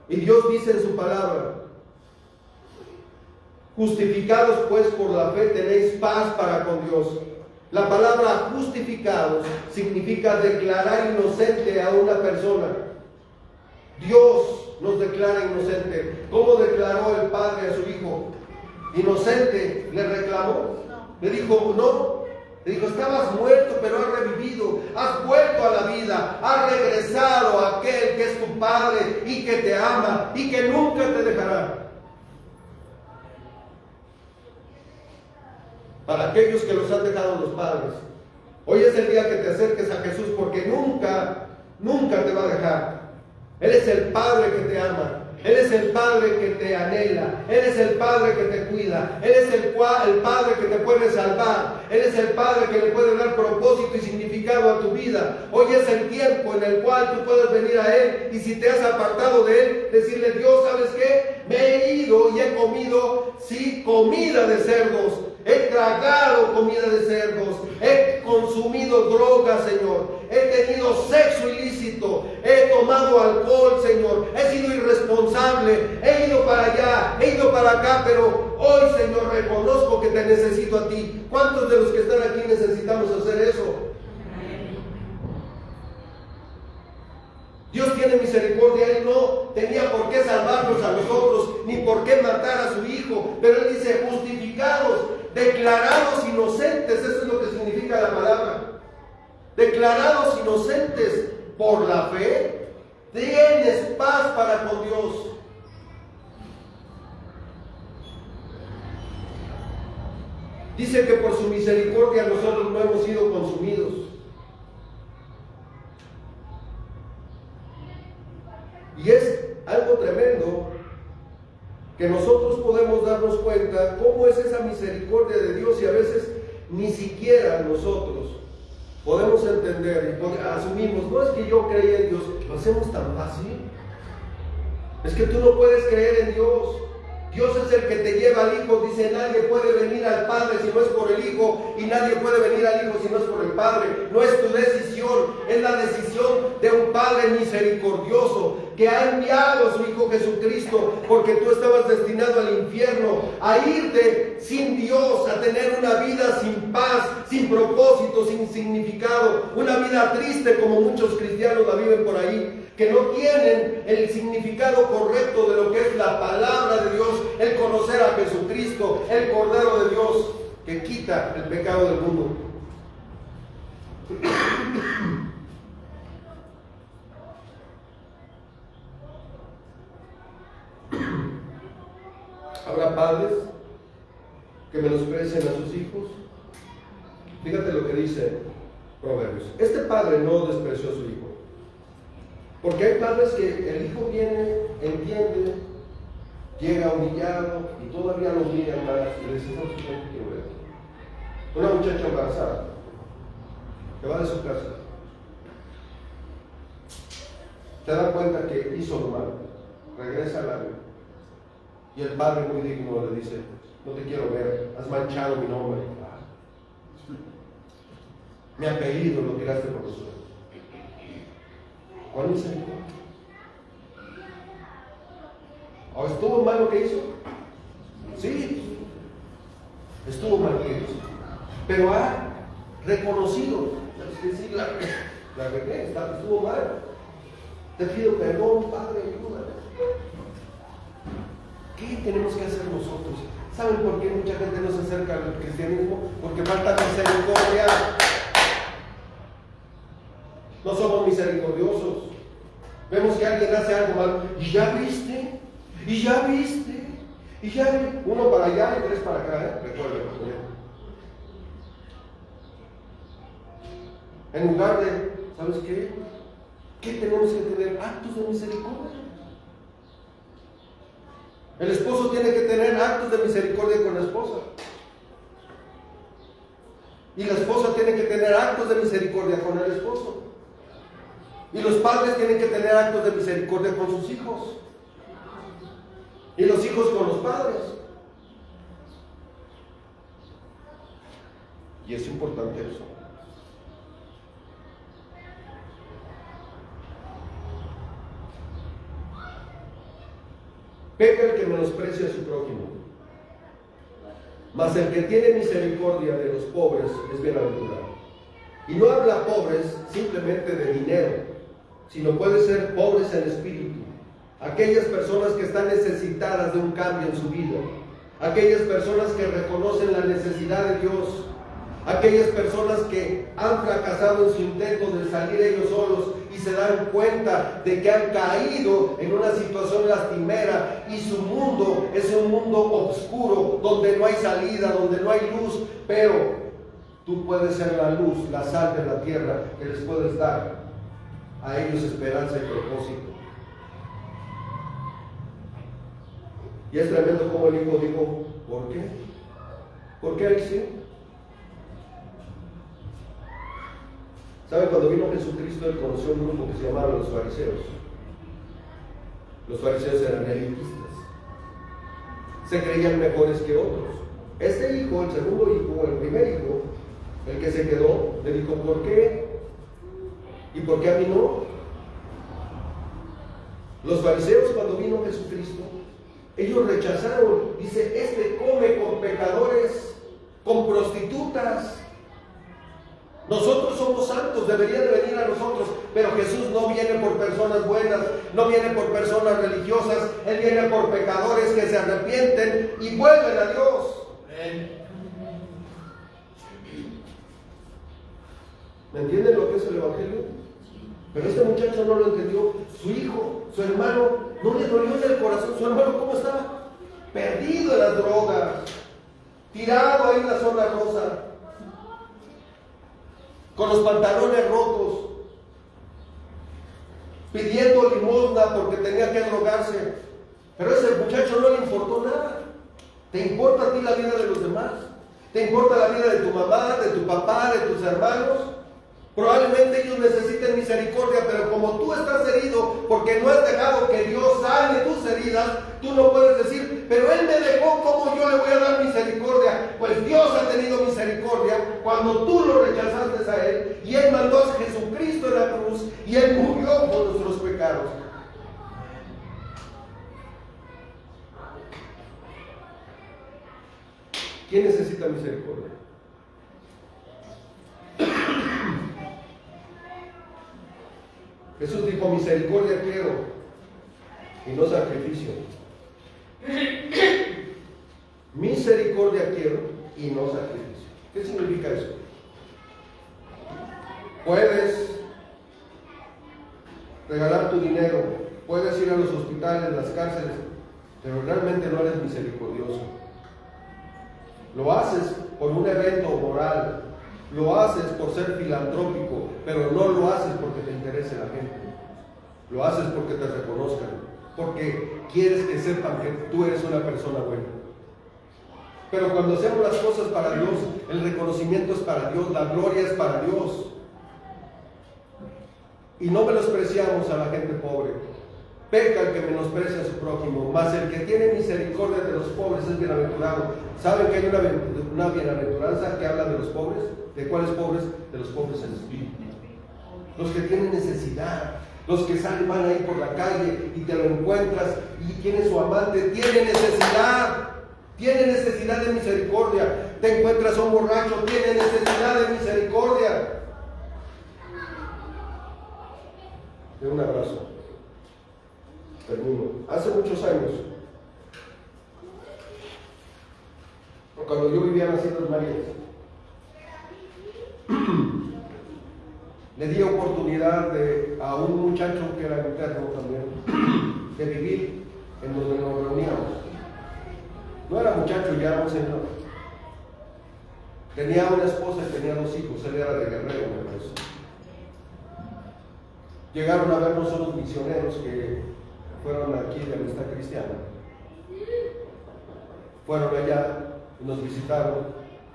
Y Dios dice en su palabra: justificados pues por la fe tenéis paz para con Dios. La palabra justificados significa declarar inocente a una persona. Dios nos declara inocente. ¿Cómo declaró el Padre a su Hijo? Inocente. ¿Le reclamó? Le dijo, no. Le dijo, estabas muerto, pero has revivido, has vuelto a la vida, has regresado a aquel que es tu Padre y que te ama y que nunca te dejará. Para aquellos que los han dejado los padres, hoy es el día que te acerques a Jesús, porque nunca te va a dejar. Él es el Padre que te ama. Él es el Padre que te anhela. Él es el Padre que te cuida. Él es el Padre que te puede salvar. Él es el Padre que le puede dar propósito y significado a tu vida. Hoy es el tiempo en el cual tú puedes venir a Él, y si te has apartado de Él, decirle: Dios, ¿sabes qué? Me he ido y he comido, sí, comida de cerdos. He tragado comida de cerdos, he consumido drogas, Señor, he tenido sexo ilícito, he tomado alcohol, Señor, he sido irresponsable, he ido para allá, he ido para acá, pero hoy, Señor, reconozco que te necesito a ti. ¿Cuántos de los que están aquí necesitamos hacer eso? Dios tiene misericordia. Él no tenía por qué salvarnos a nosotros, ni por qué matar a su Hijo, pero Él dice: justificados, declarados inocentes. Eso es lo que significa la palabra. Declarados inocentes por la fe, tienes paz para con Dios. Dice que por su misericordia nosotros no hemos sido consumidos. Y es algo tremendo que nosotros podemos darnos cuenta cómo es esa misericordia de Dios, y a veces ni siquiera nosotros podemos entender y asumimos: no es que yo creía en Dios. Lo hacemos tan fácil. Es que tú no puedes creer en Dios. Dios es el que te lleva al Hijo. Dice, nadie puede venir al Padre si no es por el Hijo, y nadie puede venir al Hijo si no es por el Padre. No es tu decisión, es la decisión de un Padre misericordioso que ha enviado a su Hijo Jesucristo, porque tú estabas destinado al infierno, a irte sin Dios, a tener una vida sin paz, sin propósito, sin significado, una vida triste como muchos cristianos la viven por ahí, que no tienen el significado correcto de lo que es la palabra de Dios, el conocer a Jesucristo, el Cordero de Dios, que quita el pecado del mundo. Habrá padres que menosprecien a sus hijos. Fíjate lo que dice Proverbios. Este padre no despreció a su hijo. Porque hay padres que el hijo viene, entiende, llega humillado y todavía lo humillan más y le dicen, no, yo no quiero ver. Una muchacha embarazada que va de su casa, te da cuenta que hizo lo malo, regresa al área y el padre muy digno le dice, no te quiero ver, has manchado mi nombre, mi apellido lo tiraste por los suelos. ¿Cuál misericordia? ¿O estuvo mal lo que hizo? Sí, estuvo mal lo que hizo, pero ha reconocido, ¿sabes qué? Sí, la regué, estuvo mal. Te pido perdón, Padre, ayúdame. ¿Qué tenemos que hacer nosotros? ¿Saben por qué mucha gente no se acerca al cristianismo? Porque falta misericordia. No somos misericordiosos. Vemos que alguien hace algo mal y ya viste, y ya viste, y ya viste. Uno para allá y tres para acá, recuerden. En lugar de, ¿sabes qué? ¿Qué tenemos que tener? Actos de misericordia. El esposo tiene que tener actos de misericordia con la esposa. Y la esposa tiene que tener actos de misericordia con el esposo. Y los padres tienen que tener actos de misericordia con sus hijos. Y los hijos con los padres. Y es importante eso. Peca el que menosprecia a su prójimo, mas el que tiene misericordia de los pobres es bienaventurado. Y no habla pobres simplemente de dinero, sino puede ser pobres en espíritu. Aquellas personas que están necesitadas de un cambio en su vida, aquellas personas que reconocen la necesidad de Dios, aquellas personas que han fracasado en su intento de salir ellos solos y se dan cuenta de que han caído en una situación lastimera y su mundo es un mundo oscuro donde no hay salida, donde no hay luz, pero tú puedes ser la luz, la sal de la tierra, que les puedes dar a ellos esperanza y propósito. Y es tremendo como el hijo dijo, ¿por qué? ¿Por qué él sí? ¿Saben? Cuando vino Jesucristo, él conoció un grupo que se llamaban los fariseos. Los fariseos eran elitistas. Se creían mejores que otros. Este hijo, el segundo hijo, el primer hijo, el que se quedó, le dijo, ¿por qué? ¿Y por qué a mí no? Los fariseos, cuando vino Jesucristo, ellos rechazaron. Dice, este come con pecadores, con prostitutas. Nosotros somos santos, deberían de venir a nosotros, pero Jesús no viene por personas buenas, no viene por personas religiosas, Él viene por pecadores que se arrepienten y vuelven a Dios. ¿Me entienden lo que es el Evangelio? Pero este muchacho no lo entendió. Su hijo, su hermano, no le dolió en el corazón. Su hermano, ¿cómo estaba? Perdido en las drogas, tirado ahí en la zona rosa, con los pantalones rotos, pidiendo limosna porque tenía que drogarse. Pero a ese muchacho no le importó nada. ¿Te importa a ti la vida de los demás? ¿Te importa la vida de tu mamá, de tu papá, de tus hermanos? Probablemente ellos necesiten misericordia, pero como tú estás herido porque no has dejado que Dios sane tus heridas, tú no puedes decir, pero Él me dejó, ¿cómo yo le voy a dar misericordia? Pues Dios ha tenido misericordia cuando tú lo rechazaste a Él, y Él mandó a Jesucristo en la cruz, y Él murió por nuestros pecados. ¿Quién necesita misericordia? Jesús dijo: misericordia quiero y no sacrificio. Misericordia quiero y no sacrificio. ¿Qué significa eso? Puedes regalar tu dinero, puedes ir a los hospitales, las cárceles, pero realmente no eres misericordioso. Lo haces por un evento moral, lo haces por ser filantrópico, pero no lo haces porque te interese la gente. Lo haces porque te reconozcan, porque quieres que sepan que tú eres una persona buena. Pero cuando hacemos las cosas para Dios, el reconocimiento es para Dios, la gloria es para Dios. Y no menospreciamos a la gente pobre. Peca el que menosprecia a su prójimo, mas el que tiene misericordia de los pobres es bienaventurado. ¿Saben que hay una bienaventuranza que habla de los pobres? ¿De cuáles pobres? De los pobres en espíritu. Los que tienen necesidad, los que van ahí por la calle y te lo encuentras y tiene su amante, tiene necesidad de misericordia. Te encuentras a un borracho, tiene necesidad de misericordia. De un abrazo. Termino. Hace muchos años, cuando yo vivía en las Islas Marías, le di oportunidad a un muchacho que era interno también, de vivir en donde nos reuníamos. No era muchacho, ya era un señor. Tenía una esposa y tenía 2 hijos, él era de Guerrero, me parece. Llegaron a vernos unos misioneros que fueron aquí de Amistad Cristiana. Fueron allá y nos visitaron.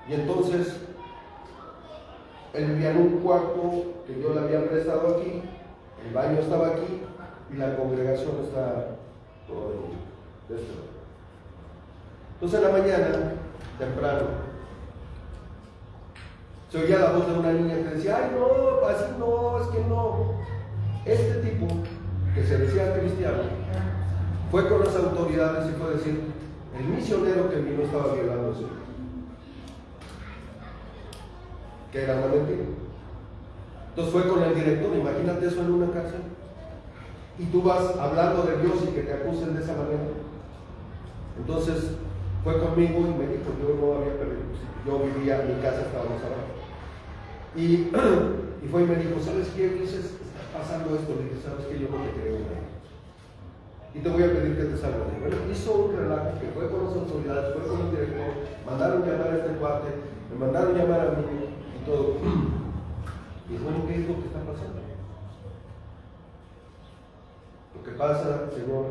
Y entonces, él vivía en un cuarto que yo le había prestado aquí, el baño estaba aquí y la congregación está todo de este lado. Entonces, en la mañana, temprano, se oía la voz de una niña que decía: ay, no, así no, es que no. Este tipo, que se decía cristiano, fue con las autoridades y fue a decir: el misionero que vino estaba violando a su hijo. Que era una mentira. Entonces fue con el director. Imagínate eso en una cárcel, y tú vas hablando de Dios y que te acusen de esa manera. Entonces fue conmigo y me dijo: yo no había perdido, yo vivía, mi casa estaba más abajo, y fue y me dijo: ¿sabes qué, Ulises? Está pasando esto. Le dije: ¿sabes qué? Yo no te creo nada y te voy a pedir que te salgas. Bueno, hizo un relato que fue con las autoridades, fue con el director, mandaron llamar a este cuate, me mandaron llamar a mí y todo. Y bueno, ¿qué es lo que está pasando? Lo que pasa, Señor,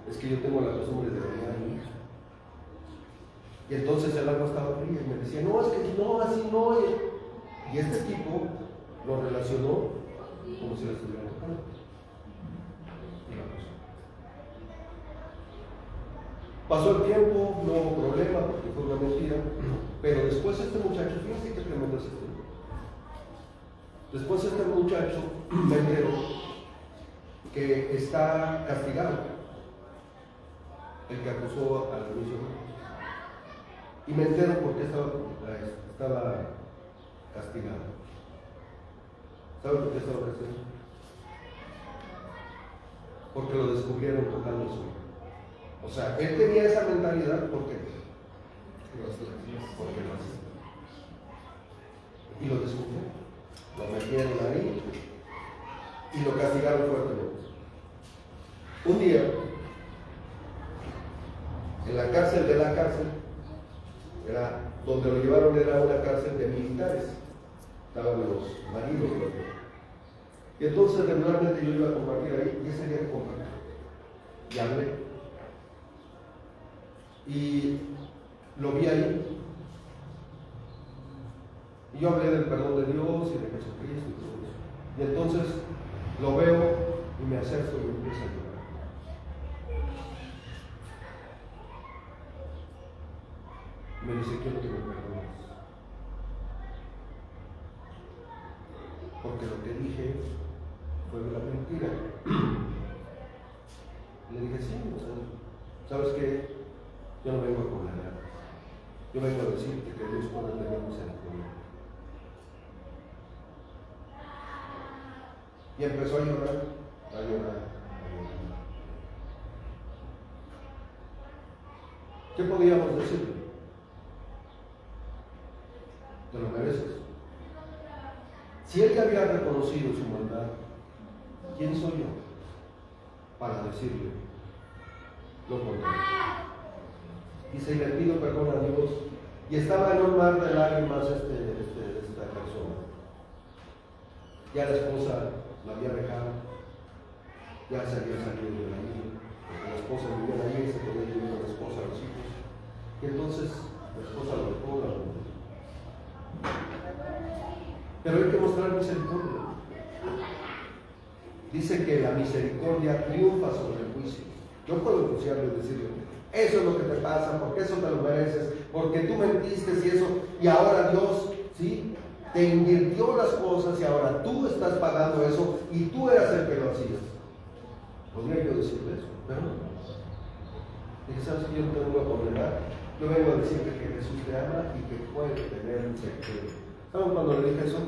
es que yo tengo la costumbre de bañar a mi hija. Y entonces el agua estaba fría y me decía: no, es que no, así no. Y este tipo lo relacionó como si la estuvieran tocando. Pasó el tiempo, no hubo problema porque fue una mentira, pero después este muchacho, fíjense qué tremendo es esto. Después este muchacho me enteró que está castigado, el que acusó al misionero. Y me entero por qué estaba castigado. ¿Sabe por qué estaba castigado? Porque lo descubrieron tocando a su hijo. O sea, él tenía esa mentalidad. ¿Por qué? Porque lo hacía. Y lo descubrieron. Lo metieron ahí y lo castigaron fuertemente. Un día, en la cárcel de la cárcel, donde lo llevaron era una cárcel de militares. Estaban los marinos. Y entonces regularmente yo iba a compartir ahí, y ese día que compartí. Y hablé. Y lo vi ahí. Y yo hablé del perdón de Dios y de Jesucristo y todo eso. Y entonces lo veo y me acerco y me empiezo a llorar. Me dice, quiero que me perdones. Porque lo que dije fue una mentira. Le dije, sí, ¿sabes qué? Yo no vengo a condenar. Yo vengo a decirte que Dios puede tener misericordia. Y empezó a llorar, a llorar, a llorar. ¿Qué podíamos decirle? Te lo mereces. Si él ya había reconocido su maldad, ¿quién soy yo para decirle lo contrario? Dice, y le pido perdón a Dios. Y estaba en un mar de lágrimas esta persona. Ya la esposa la había dejado, ya se había salido de la isla, porque la esposa vivía allí y se podía llevar a la esposa, a los hijos. Y entonces la esposa lo dejó, la abandonó. Pero hay que mostrar misericordia. Dice que la misericordia triunfa sobre el juicio. Yo puedo enjuiciarlo y decirle, eso es lo que te pasa, porque eso te lo mereces, porque tú mentiste y eso, y ahora Dios, ¿sí?, te invirtió las cosas y ahora tú estás pagando eso y tú eras el que lo hacías. Podría yo decirle eso, pero no. Dije, ¿sabes qué? Yo no te vengo a condenar, yo vengo a decirte que Jesús te ama y que puede tener misericordia. ¿Saben cuando le dije eso?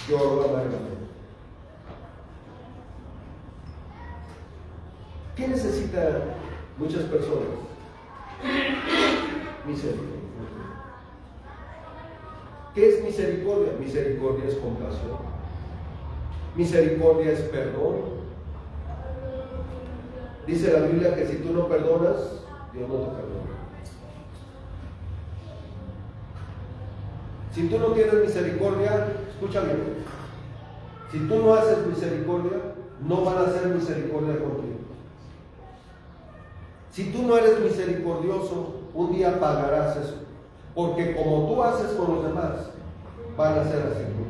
Lloró amargamente. ¿Qué necesitan muchas personas? Misericordia. ¿Qué es misericordia? Misericordia es compasión. Misericordia es perdón. Dice la Biblia que si tú no perdonas, Dios no te perdona. Si tú no tienes misericordia, escúchame, si tú no haces misericordia, no van a hacer misericordia contigo. Si tú no eres misericordioso, un día pagarás eso. Porque como tú haces con los demás, van a ser así contigo.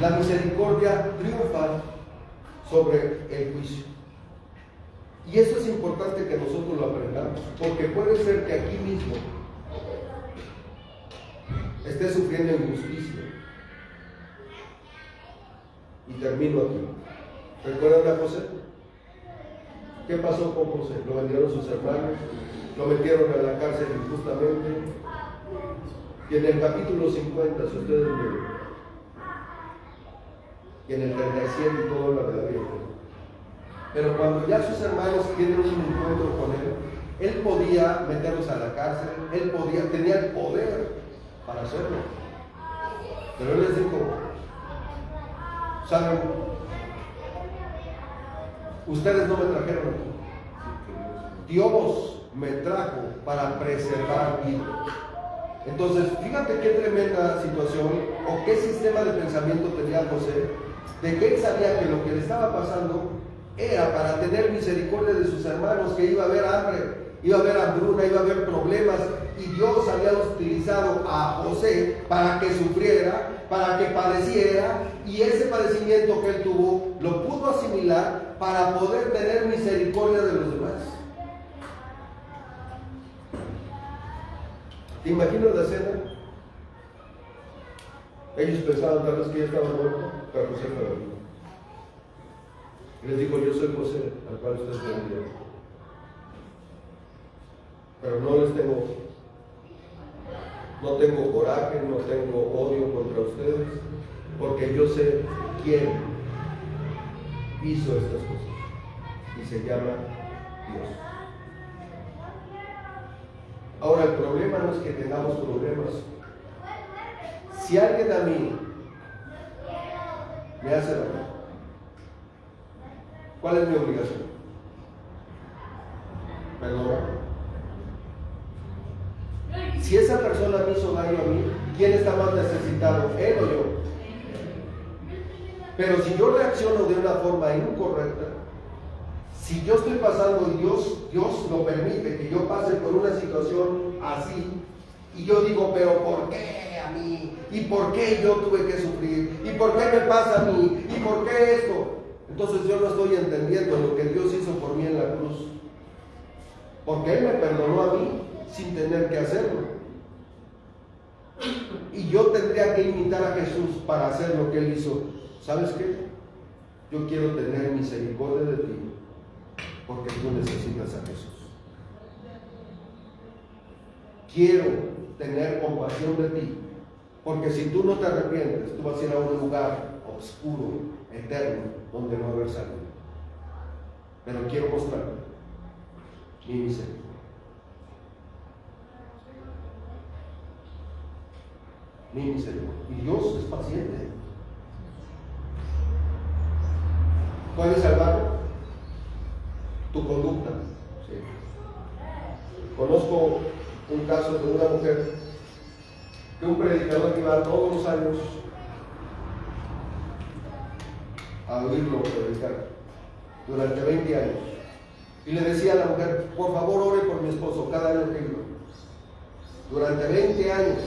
La misericordia triunfa sobre el juicio. Y eso es importante que nosotros lo aprendamos, porque puede ser que aquí mismo esté sufriendo injusticia. Y termino aquí. ¿Recuerdan a José? ¿Qué pasó con José? Lo vendieron sus hermanos, lo metieron a la cárcel injustamente. Y en el capítulo 50, si ustedes ven, y en el 37 y todo lo de la Biblia. Pero cuando ya sus hermanos tienen un encuentro con él podía meterlos a la cárcel, tenía el poder para hacerlo. Pero él les dijo, ¿saben? Ustedes no me trajeron aquí. Dios me trajo para preservar vida. Entonces, fíjate qué tremenda situación o qué sistema de pensamiento tenía José, de que él sabía que lo que le estaba pasando era para tener misericordia de sus hermanos, que iba a haber hambre, iba a haber hambruna, iba a haber problemas, y Dios había utilizado a José para que sufriera, para que padeciera, y ese padecimiento que él tuvo lo pudo asimilar para poder tener misericordia de los demás. ¿Te imaginas la escena? Ellos pensaban tal vez que ya estaba muerto, pero José fue vivo. Y les dijo, yo soy José, al cual ustedes vendieron. Pero no tengo coraje, no tengo odio contra ustedes, porque yo sé quién hizo estas cosas. Y se llama Dios. Ahora, el problema no es que tengamos problemas. Si alguien a mí me hace daño, ¿cuál es mi obligación? Perdonar. Si esa persona me hizo daño a mí, ¿quién está más necesitado? ¿Él o yo? Pero si yo reacciono de una forma incorrecta, si yo estoy pasando y Dios lo permite que yo pase por una situación así, y yo digo, pero ¿por qué a mí? ¿Y por qué yo tuve que sufrir? ¿Y por qué me pasa a mí? ¿Y por qué esto? Entonces yo no estoy entendiendo lo que Dios hizo por mí en la cruz. porque Él me perdonó a mí sin tener que hacerlo. Y yo tendría que imitar a Jesús para hacer lo que Él hizo. ¿Sabes qué? Yo quiero tener misericordia de ti porque tú necesitas a Jesús. Quiero tener compasión de ti porque si tú no te arrepientes, tú vas a ir a un lugar oscuro, eterno, donde no va a haber salida. Pero quiero mostrarte mi misericordia. Mi misericordia. Y Dios es paciente. ¿Puedes salvarlo? Tu conducta. ¿Sí? Conozco un caso de una mujer que un predicador iba todos los años a oírlo predicar durante 20 años. Y le decía a la mujer, por favor ore por mi esposo cada año que iba. Durante 20 años.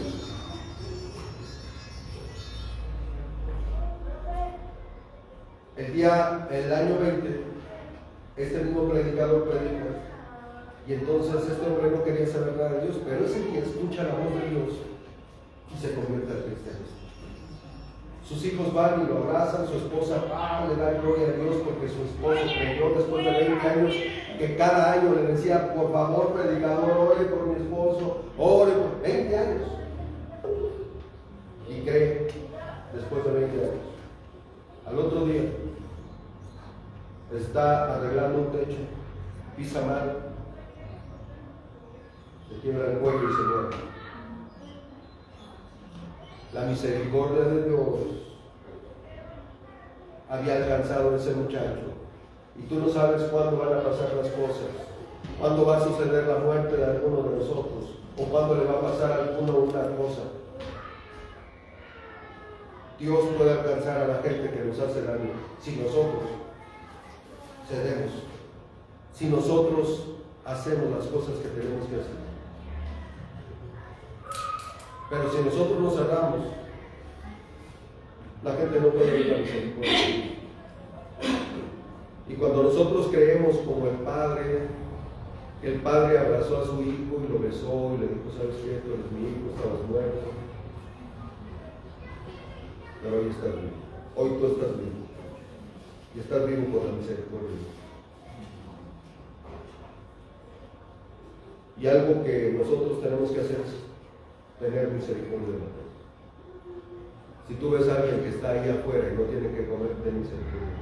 El año 20, este mismo predicador predica, y entonces este hombre no quería saber nada de Dios, pero ese día escucha la voz de Dios y se convierte al cristianismo. Sus hijos van y lo abrazan, su esposa le da gloria a Dios porque su esposo creyó después de 20 años, que cada año le decía, por favor predicador, ore por mi esposo, ore por 20 años. Y cree después de 20 años. Al otro día está arreglando un techo, pisa mal, se quiebra el cuello y se muere. La misericordia de Dios había alcanzado a ese muchacho. Y tú no sabes cuándo van a pasar las cosas, cuándo va a suceder la muerte de alguno de nosotros, o cuándo le va a pasar a alguno una cosa. Dios puede alcanzar a la gente que nos hace daño si nosotros cedemos, si nosotros hacemos las cosas que tenemos que hacer. Pero si nosotros nos cerramos, la gente no puede ver la misericordia. Y cuando nosotros creemos como el Padre abrazó a su hijo y lo besó y le dijo, ¿sabes qué? Tú eres mi hijo, estabas muerto, pero hoy estás vivo. Hoy tú estás vivo. Y estás vivo por la misericordia. Y algo que nosotros tenemos que hacer es tener misericordia de la gente. Si tú ves a alguien que está ahí afuera y no tiene que comer, ten misericordia.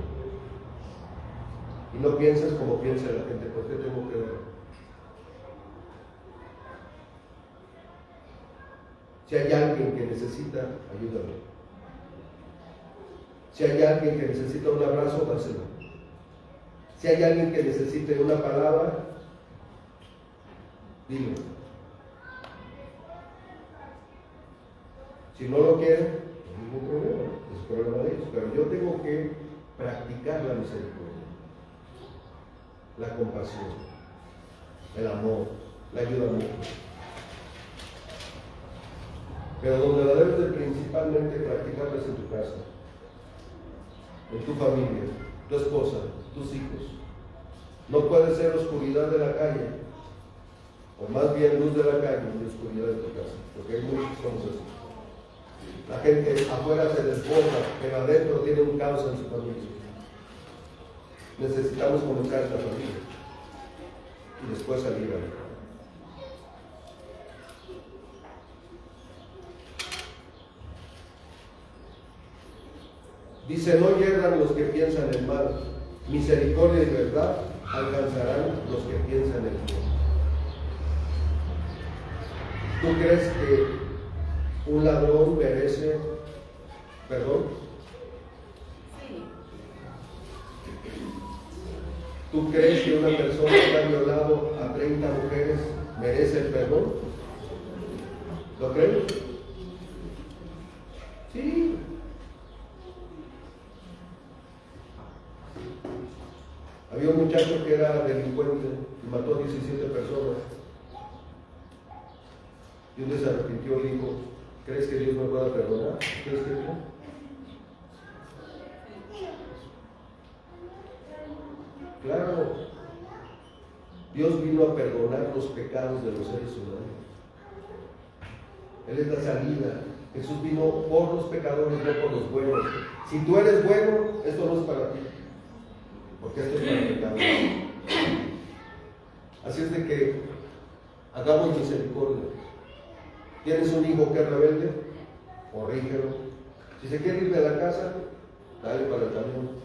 Y no pienses como piensa la gente, ¿por qué tengo que dar? Si hay alguien que necesita, ayúdalo. Si hay alguien que necesita un abrazo, dáselo. Si hay alguien que necesite una palabra, dilo. Si no lo quieren, no hay ningún problema, es problema de ellos. Pero yo tengo que practicar la misericordia, la compasión, el amor, la ayuda mutua. Pero donde la debes de principalmente practicarla es en tu casa, en tu familia, tu esposa, tus hijos. No puede ser oscuridad de la calle, o más bien luz de la calle y oscuridad de tu casa, porque hay muchos como así. La gente afuera se desborda, pero adentro tiene un caos en su familia. Necesitamos comenzar esta familia y después salir a la. Dice, no yerran los que piensan el mal, misericordia y verdad alcanzarán los que piensan el bien. ¿Tú crees que un ladrón merece perdón? Sí. ¿Tú crees que una persona que ha violado a 30 mujeres merece el perdón? ¿Lo crees? Sí. Había un muchacho que era delincuente y mató a 17 personas. Y un día se arrepintió y dijo, ¿crees que Dios me pueda perdonar? ¿Crees que no? Claro. Dios vino a perdonar los pecados de los seres humanos. Él es la salida. Jesús vino por los pecadores, no por los buenos. Si tú eres bueno, esto no es para ti, porque esto es para el pecado. Así es de que hagamos misericordia. ¿Tienes un hijo que es rebelde? Corrígelo. Si se quiere ir de la casa, dale para el camión.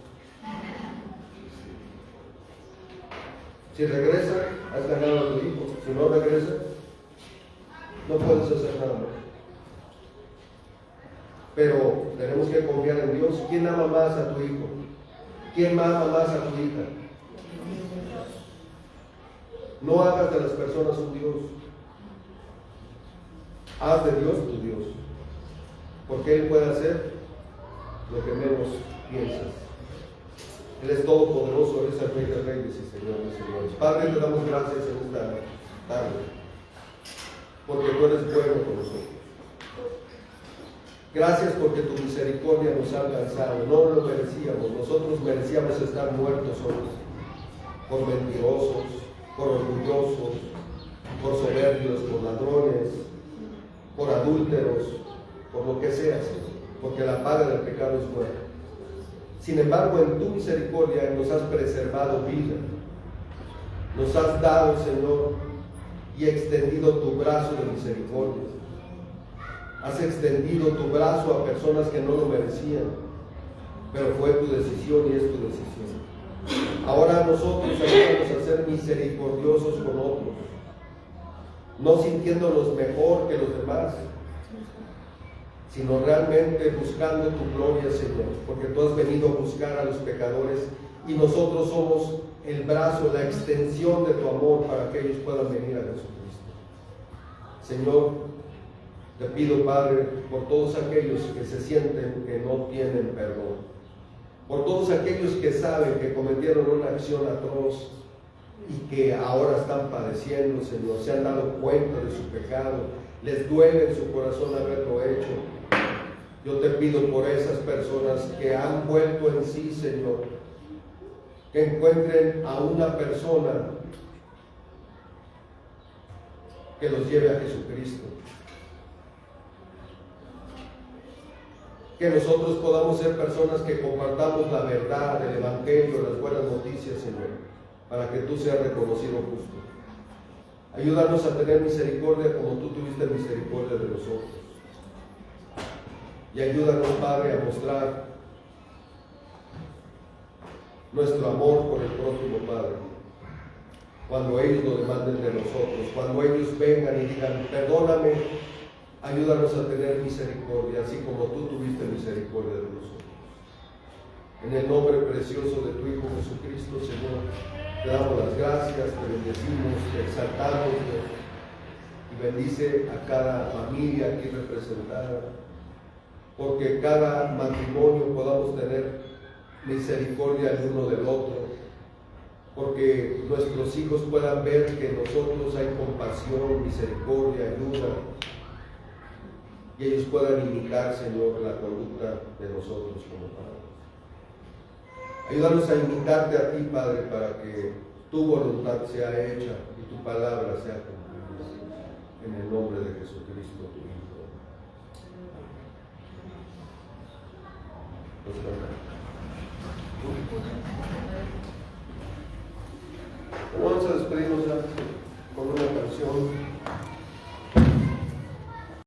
Si regresa, has ganado a tu hijo. Si no regresa, no puedes hacer nada más. Pero tenemos que confiar en Dios. ¿Quién ama más a tu hijo? ¿Quién ama más a tu hija? No hagas de las personas un Dios. Haz de Dios tu Dios. Porque Él puede hacer lo que menos piensas. Él es todopoderoso, Él es el Rey de Reyes y Señor de Señores. Padre, te damos gracias en esta tarde, porque tú eres bueno con nosotros. Gracias porque tu misericordia nos ha alcanzado. No lo merecíamos, nosotros merecíamos estar muertos hoy, por mentirosos, por orgullosos, por soberbios, por ladrones, por adúlteros, por lo que sea, Señor, porque la paga del pecado es muerte. Sin embargo, en tu misericordia nos has preservado vida. Nos has dado, Señor, y extendido tu brazo de misericordia. Has extendido tu brazo a personas que no lo merecían, pero fue tu decisión y es tu decisión. Ahora nosotros ayúdanos a ser misericordiosos con otros, no sintiéndonos mejor que los demás, sino realmente buscando tu gloria, Señor, porque tú has venido a buscar a los pecadores y nosotros somos el brazo, la extensión de tu amor para que ellos puedan venir a Jesucristo. Señor, te pido, Padre, por todos aquellos que se sienten que no tienen perdón, por todos aquellos que saben que cometieron una acción atroz y que ahora están padeciendo, Señor, se han dado cuenta de su pecado, les duele en su corazón haberlo hecho. Yo te pido por esas personas que han vuelto en sí, Señor, que encuentren a una persona que los lleve a Jesucristo. Que nosotros podamos ser personas que compartamos la verdad, el Evangelio, las buenas noticias, Señor, para que tú seas reconocido justo. Ayúdanos a tener misericordia como tú tuviste misericordia de nosotros. Y ayúdanos, Padre, a mostrar nuestro amor por el prójimo, Padre. Cuando ellos lo demanden de nosotros, cuando ellos vengan y digan, perdóname, ayúdanos a tener misericordia, así como tú tuviste misericordia de nosotros. En el nombre precioso de tu Hijo Jesucristo, Señor, te damos las gracias, te bendecimos, te exaltamos, Dios, y bendice a cada familia aquí representada, porque cada matrimonio podamos tener misericordia el uno del otro, porque nuestros hijos puedan ver que en nosotros hay compasión, misericordia, ayuda, y ellos puedan imitar, Señor, la conducta de nosotros como padres. Ayúdanos a imitarte a ti, Padre, para que tu voluntad sea hecha y tu palabra sea cumplida. En el nombre de Jesucristo, tu Hijo. Vamos a despedirnos ya.